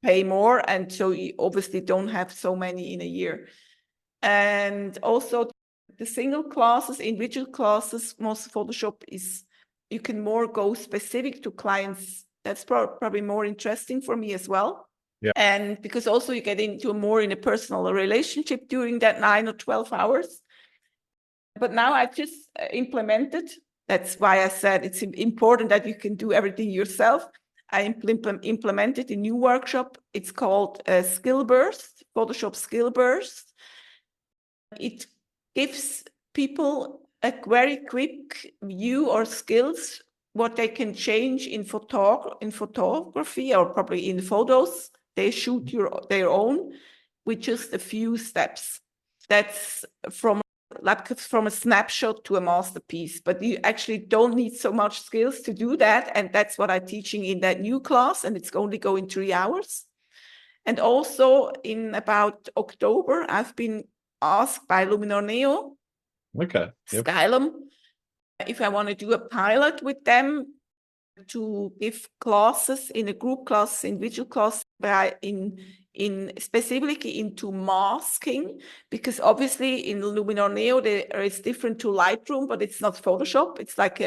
pay more. And so you obviously don't have so many in a year. And also the single classes, individual classes, most Photoshop is, you can more go specific to clients. That's probably more interesting for me as well. Yeah. And because also you get into more in a personal relationship during that 9 or 12 hours. But now I just implemented. That's why I said it's important that you can do everything yourself. I implemented a new workshop. It's called Skill Burst, Photoshop Skill Burst. It gives people a very quick view or skills, what they can change in photography, or probably in photos. They shoot their own with just a few steps. That's from a snapshot to a masterpiece, but you actually don't need so much skills to do that. And that's what I'm teaching in that new class, and it's only going 3 hours. And also in about October, I've been asked by Luminar Neo Okay. Yep. Skylum. If I want to do a pilot with them to give classes in a group class, individual class, in specifically into masking, because obviously in Luminar Neo there is different to Lightroom, but it's not Photoshop. It's like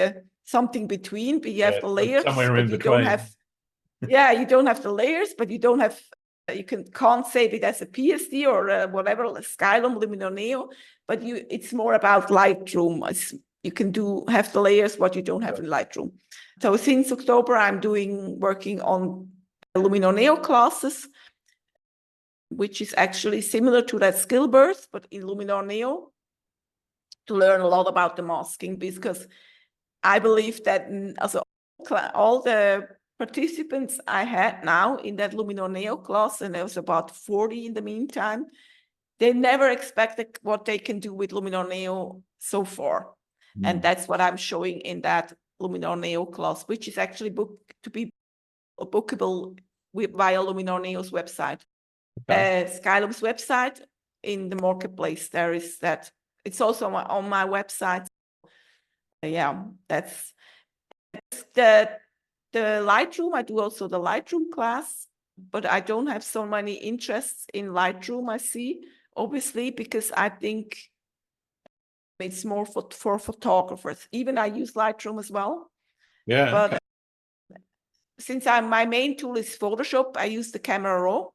something between. But you have the layers, somewhere in but you between. don't have. Yeah, you don't have the layers, but you don't have. You can't save it as a PSD or whatever, Skylum, Luminar Neo. But it's more about Lightroom. You can have the layers, what you don't have in Lightroom. So since October, I'm working on Luminar Neo classes, which is actually similar to that skill birth, but in Luminar Neo, to learn a lot about the masking, because I believe that all the participants I had now in that Luminar Neo class, and there was about 40 in the meantime, they never expected what they can do with Luminar Neo so far. And that's what I'm showing in that Luminar Neo class, which is actually bookable via Luminar Neo's website. Skylum's website, in the marketplace, there is that. It's also on my website. Yeah, that's the Lightroom. I do also the Lightroom class, but I don't have so many interests in Lightroom, I see, obviously, because I think it's more for photographers. Even I use Lightroom as well. Yeah. But since my main tool is Photoshop, I use the Camera Raw.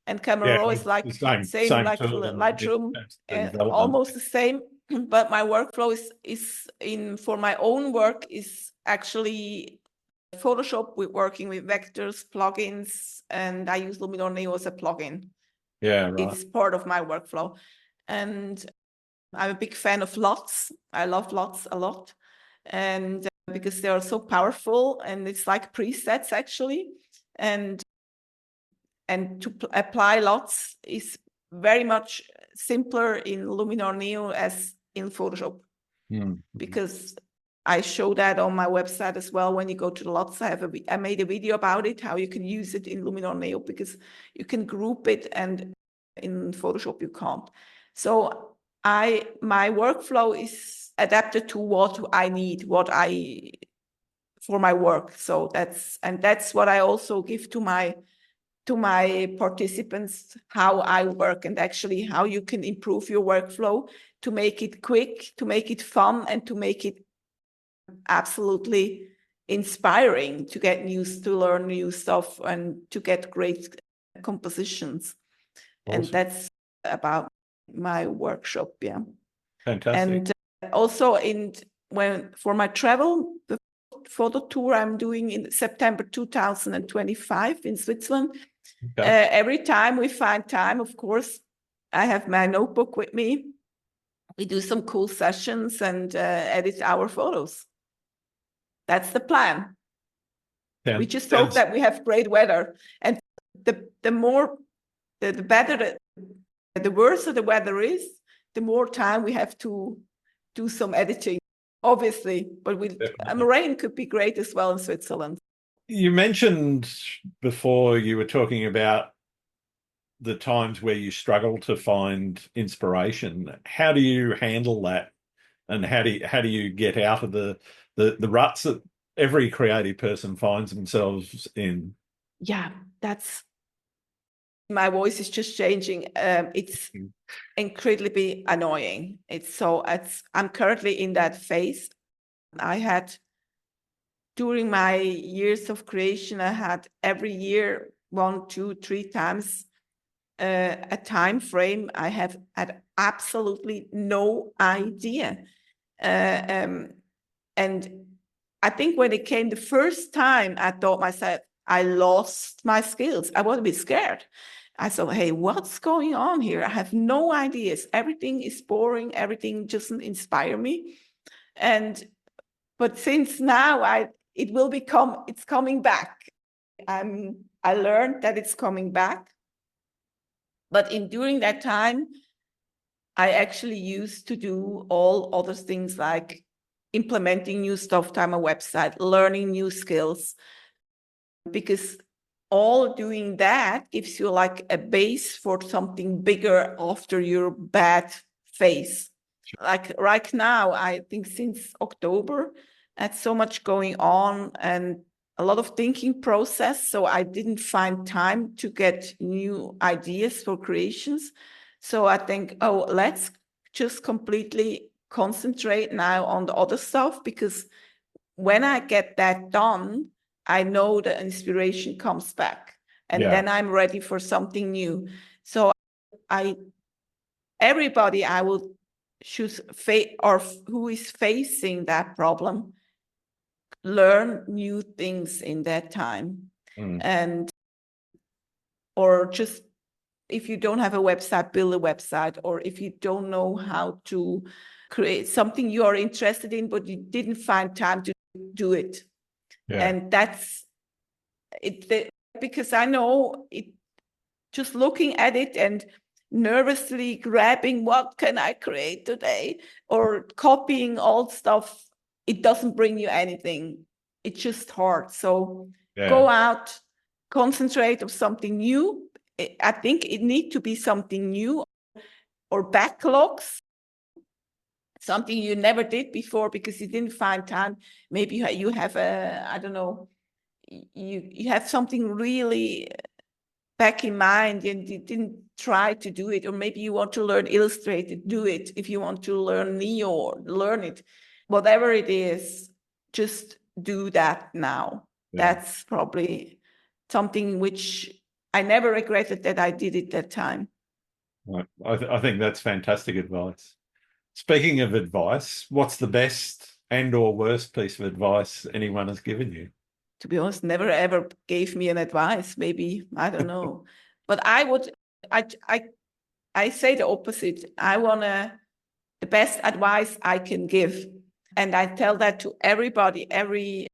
And Camera Raw is like same like Lightroom, almost the same. But my workflow is for my own work is actually Photoshop with working with vectors, plugins, and I use Luminar Neo as a plugin. Yeah, right. It's part of my workflow. And I'm a big fan of LUTs. I love LUTs a lot. And because they are so powerful, and it's like presets actually. And to apply LUTs is very much simpler in Luminar Neo as in Photoshop. Because I show that on my website as well. When you go to the LUTs, I made a video about it, how you can use it in Luminar Neo, because you can group it, and in Photoshop you can't. So my workflow is adapted to what I need, for my work. So that's what I also give to my participants, how I work, and actually how you can improve your workflow to make it quick, to make it fun, and to make it absolutely inspiring to learn new stuff and to get great compositions. Awesome. And that's about my workshop. Yeah. Fantastic. And also for my travel, the photo tour I'm doing in September 2025 in Switzerland. Okay. Every time we find time, of course, I have my notebook with me. We do some cool sessions and edit our photos. That's the plan. We just hope that we have great weather. And the better, the worse the weather is, the more time we have to do some editing, obviously. But rain could be great as well in Switzerland. You mentioned before, you were talking about the times where you struggle to find inspiration. How do you handle that? And how do you get out of the ruts that every creative person finds themselves in? Yeah, my voice is just changing. It's incredibly annoying. I'm currently in that phase. During my years of creation, I had every year 1, 2, 3 times a time frame. I have had absolutely no idea. And I think when it came the first time, I thought myself, I lost my skills. I was a bit scared. I thought, hey, what's going on here? I have no ideas. Everything is boring. Everything doesn't inspire me. But since now, it's coming back. I learned that it's coming back. But during that time, I actually used to do all other things like implementing new stuff to my website, learning new skills, because all doing that gives you like a base for something bigger after your bad phase. like right now, I think since October, had so much going on and a lot of thinking process. So I didn't find time to get new ideas for creations. So I think, oh, let's just completely concentrate now on the other stuff, because when I get that done, I know the inspiration comes back, and then I'm ready for something new. So everybody I would choose or who is facing that problem, learn new things in that time. And or just, if you don't have a website, build a website. Or if you don't know how to create something you are interested in, but you didn't find time to do it. And that's it, because I know it, just looking at it and nervously grabbing what can I create today, or copying old stuff, it doesn't bring you anything. It's just hard. So go out, concentrate on something new. I think it needs to be something new, or backlogs, something you never did before because you didn't find time. Maybe you have a, I don't know, you have something really back in mind and you didn't try to do it. Or maybe you want to learn Illustrated, do it. If you want to learn Neo, learn it. Whatever it is, just do that now. That's probably something which I never regretted that I did it that time. I think that's fantastic advice. Speaking of advice, what's the best and or worst piece of advice anyone has given you? To be honest, never ever gave me an advice. Maybe, I don't know. But I say the opposite. I want the best advice I can give. And I tell that to everybody, every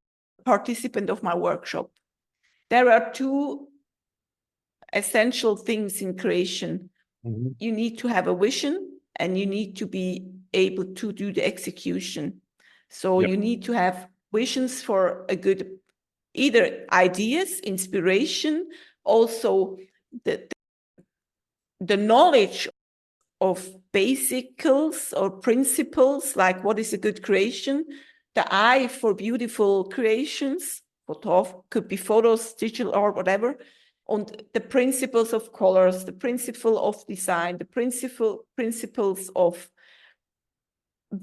participant of my workshop. There are two essential things in creation. You need to have a vision and you need to be able to do the execution. So you need to have visions for a good, either ideas, inspiration, also the knowledge of basicals or principles, like what is a good creation, the eye for beautiful creations, could be photos, digital art, whatever, and the principles of colors, the principle of design, the principles of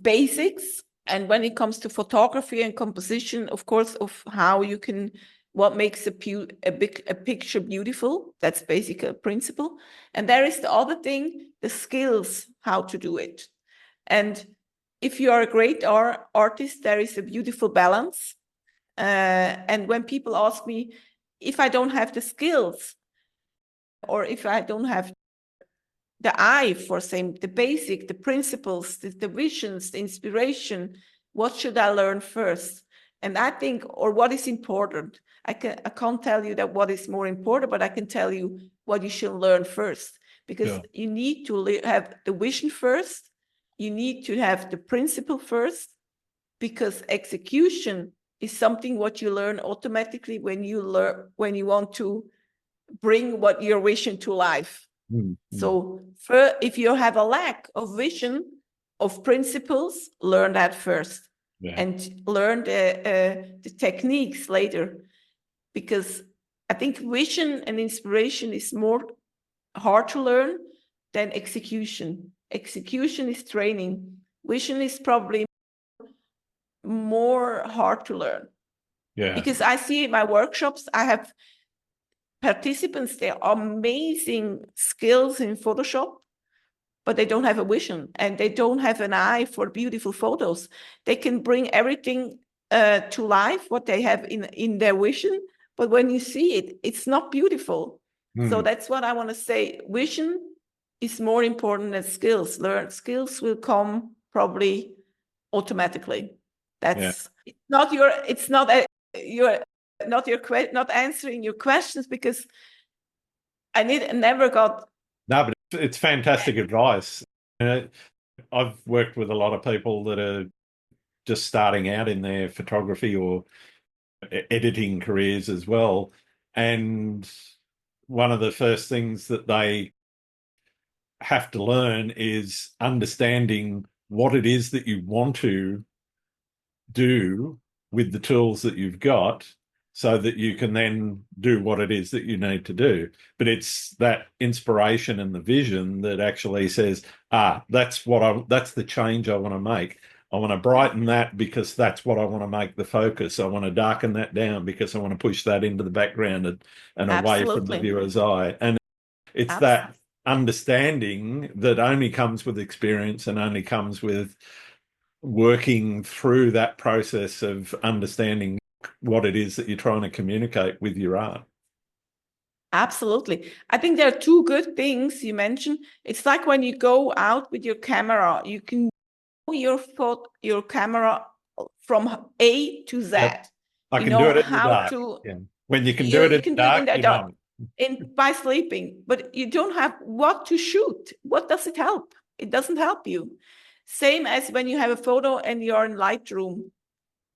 basics. And when it comes to photography and composition, of course, of how you can, what makes a picture beautiful. That's basically a principle. And there is the other thing, the skills, how to do it. And if you are a great artist, there is a beautiful balance. And when people ask me, if I don't have the skills, or if I don't have the eye for saying the basic, the principles, the visions, the inspiration, what should I learn first? And I think, or what is important? I can't tell you that what is more important, but I can tell you what you should learn first, because you need to have the vision first. You need to have the principle first, because execution is something what you learn automatically when you want to bring what your vision to life. So if you have a lack of vision, of principles, learn that first, and learn the techniques later, because I think vision and inspiration is more hard to learn than execution. Execution is training. Vision is probably more hard to learn. Because I see in my workshops, I have participants, they are amazing skills in Photoshop, but they don't have a vision and they don't have an eye for beautiful photos. They can bring everything to life, what they have in their vision, but when you see it, it's not beautiful. So that's what I want to say. Vision is more important than skills. Skills will come probably automatically. That's not answering your questions, because I never got. No, but it's fantastic advice. I've worked with a lot of people that are just starting out in their photography or editing careers as well. And one of the first things that they have to learn is understanding what it is that you want to do with the tools that you've got, so that you can then do what it is that you need to do. But it's that inspiration and the vision that actually says, that's the change I want to make. I want to brighten that because that's what I want to make the focus. I want to darken that down because I want to push that into the background and away from the viewer's eye. And it's that understanding that only comes with experience and only comes with working through that process of understanding what it is that you're trying to communicate with your art. Absolutely. I think there are two good things you mentioned. It's like when you go out with your camera, you can your camera from A to Z. Yep. I can do it in the dark. When you can do it in the dark, by sleeping, but you don't have what to shoot. What does it help? It doesn't help you. Same as when you have a photo and you're in Lightroom.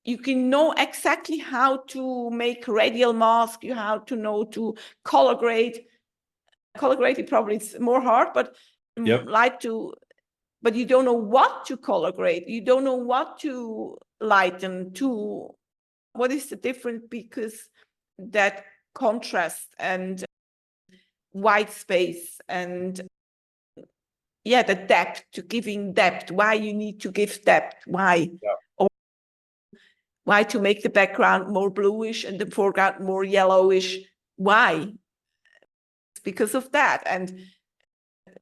You can know exactly how to make radial mask, you how to know to color grade. Color grade probably is more hard, but but you don't know what to color grade. You don't know what to lighten to. What is the difference? Because that contrast and white space and the depth, to giving depth, why you need to give depth, why. Or why to make the background more bluish and the foreground more yellowish. Why? It's because of that. And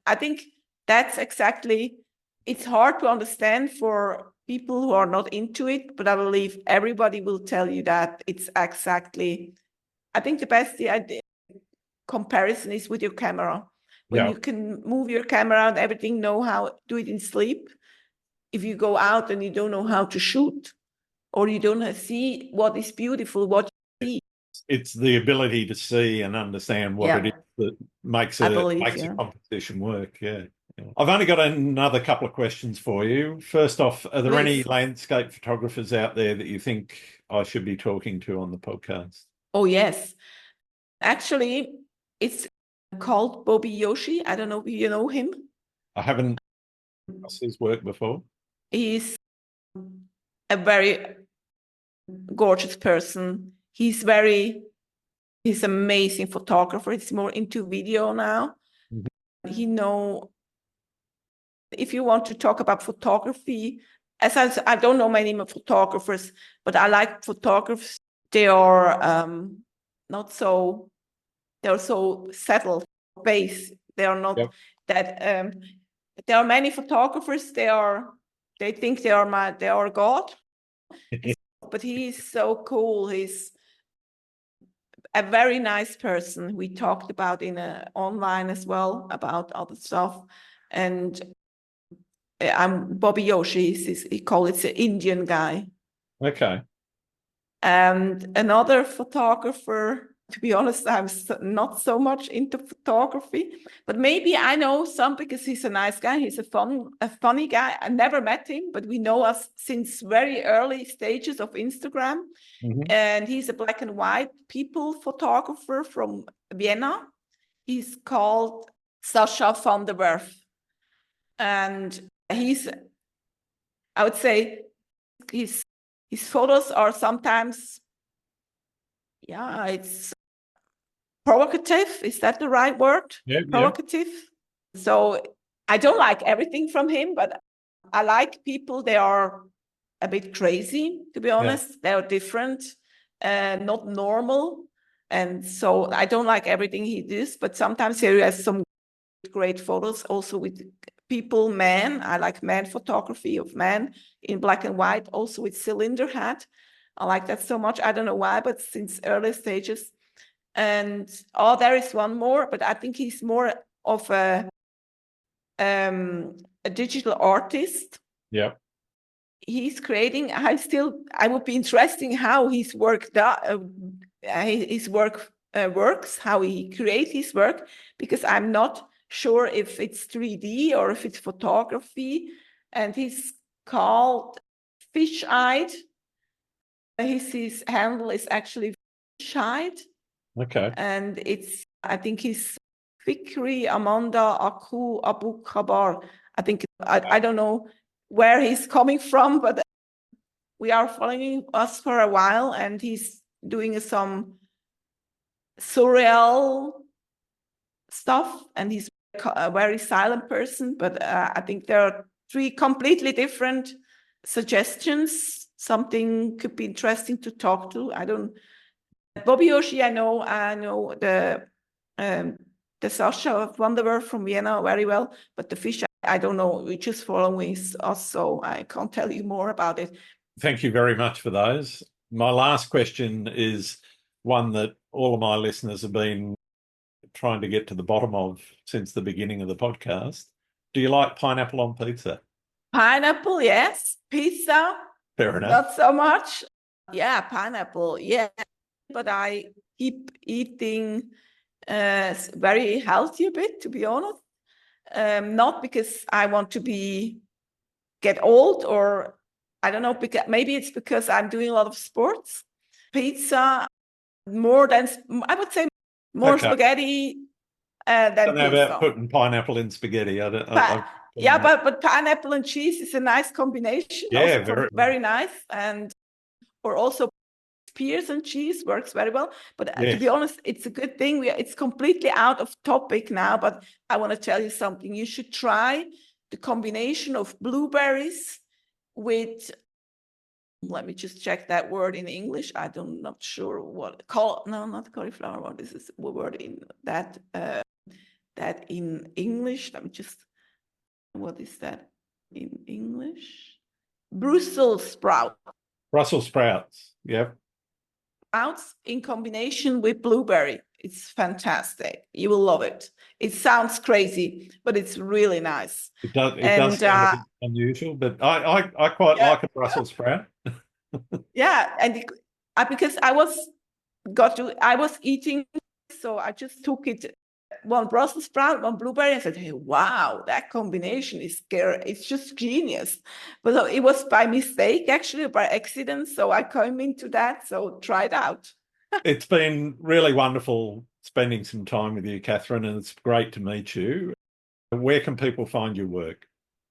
I think that's exactly, it's hard to understand for people who are not into it, but I believe everybody will tell you that it's exactly, I think the best comparison is with your camera. When you can move your camera and everything, know how to do it in sleep. If you go out and you don't know how to shoot, or you don't see what is beautiful, what you see. It's the ability to see and understand what it is that makes a composition work. I've only got another couple of questions for you. First off, are there any landscape photographers out there that you think I should be talking to on the podcast? Oh, yes. Actually, it's called Bobby Yoshi. I don't know if you know him. I haven't seen his work before. He's a very gorgeous person. He's amazing photographer. He's more into video now. Mm-hmm. If you want to talk about photography, I don't know many photographers, but I like photographers. They are they're so settled base. They are not that there are many photographers, they think they are God. But he's so cool. He's a very nice person. We talked about online as well about other stuff. And I'm Bobby Yoshi. He calls it the Indian guy. Okay. And another photographer, to be honest, I'm not so much into photography, but maybe I know some because he's a nice guy. He's a funny guy. I never met him, but we know us since very early stages of Instagram. Mm-hmm. And he's a black and white people photographer from Vienna. He's called Sasha van der Werf. And I would say his photos are sometimes, it's provocative. Is that the right word? Yeah, provocative. Yeah. So I don't like everything from him, but I like people. They are a bit crazy, to be honest. Yeah. They are different, not normal. And so I don't like everything he does, but sometimes he has some great photos also with people, men. I like man photography of men in black and white, also with cylinder hat. I like that so much. I don't know why, but since early stages. And there is one more, but I think he's more of a digital artist. Yeah. He's creating. I would be interesting how his work works, how he creates his work, because I'm not sure if it's 3D or if it's photography. And he's called Fish-Eyed. His handle is actually Fish-Eyed. Okay. And I think he's Fikri Amanda Abu Kabar. I think I don't know where he's coming from, but we are following us for a while, and he's doing some surreal stuff, and he's a very silent person. But I think there are 3 completely different suggestions. Something could be interesting to talk to. I don't. Bobby Yoshi, I know the Sasha of Wonderworld from Vienna very well, but the fish, I don't know. We're just following us, so I can't tell you more about it. Thank you very much for those. My last question is one that all of my listeners have been trying to get to the bottom of since the beginning of the podcast. Do you like pineapple on pizza? Pineapple, yes. Pizza, Fair enough. not so much. Yeah, pineapple, yeah. But I keep eating very healthy a bit, to be honest. Not because I want to get old, or I don't know, because maybe it's because I'm doing a lot of sports. Pizza, more than, I would say, more spaghetti than pizza. I don't know about putting pineapple in spaghetti. Yeah, but pineapple and cheese is a nice combination. Yeah, very nice. And or also pears and cheese works very well. But to be honest, it's a good thing. It's completely out of topic now, but I want to tell you something. You should try the combination of blueberries with, let me just check that word in English. I'm not sure what not cauliflower. What is this word in that in English? Let me just, what is that in English? Brussels sprouts. Brussels sprouts, yeah. Sprouts in combination with blueberry. It's fantastic. You will love it. It sounds crazy, but it's really nice. It does sound a bit unusual, but I quite like a Brussels sprout. Yeah, and because I was eating, so I just took it, one Brussels sprout, one blueberry, and said, hey, wow, that combination is scary. It's just genius. But it was by mistake, actually, by accident. So I came into that. So try it out. It's been really wonderful spending some time with you, Kathrin, and it's great to meet you. Where can people find your work?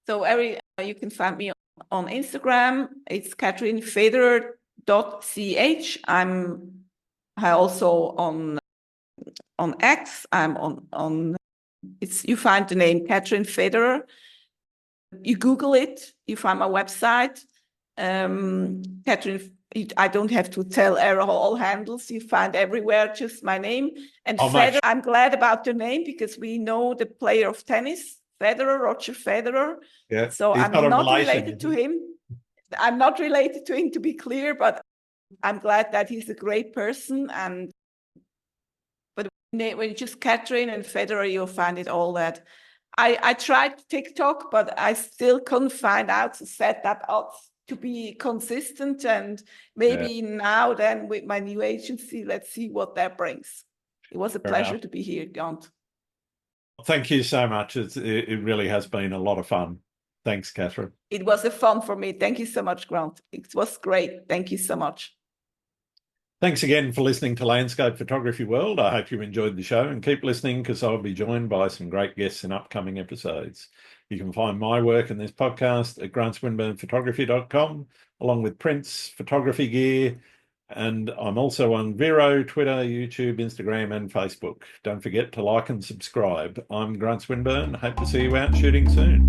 So you can find me on Instagram. It's KathrinFederer.ch. I also on X. I'm on you find the name Kathrin Federer. You Google it, you find my website. Kathrin, I don't have to tell all handles. You find everywhere just my name. And Federer, I'm glad about the name because we know the player of tennis, Federer, Roger Federer. Yeah. So I'm not related to him. I'm not related to him, to be clear, but I'm glad that he's a great person. But when you just Kathrin and Federer, you'll find it all that. I tried TikTok, but I still couldn't find out to set that up to be consistent. And maybe now then with my new agency, let's see what that brings. It was a pleasure to be here, Grant. Thank you so much. It really has been a lot of fun. Thanks, Kathrin. It was a fun for me. Thank you so much, Grant. It was great. Thank you so much. Thanks again for listening to Landscape Photography World. I hope you enjoyed the show, and keep listening because I'll be joined by some great guests in upcoming episodes. You can find my work in this podcast at grantswinburnphotography.com, along with prints, photography gear, and I'm also on Vero, Twitter, YouTube, Instagram, and Facebook. Don't forget to like and subscribe. I'm Grant Swinburne. Hope to see you out shooting soon.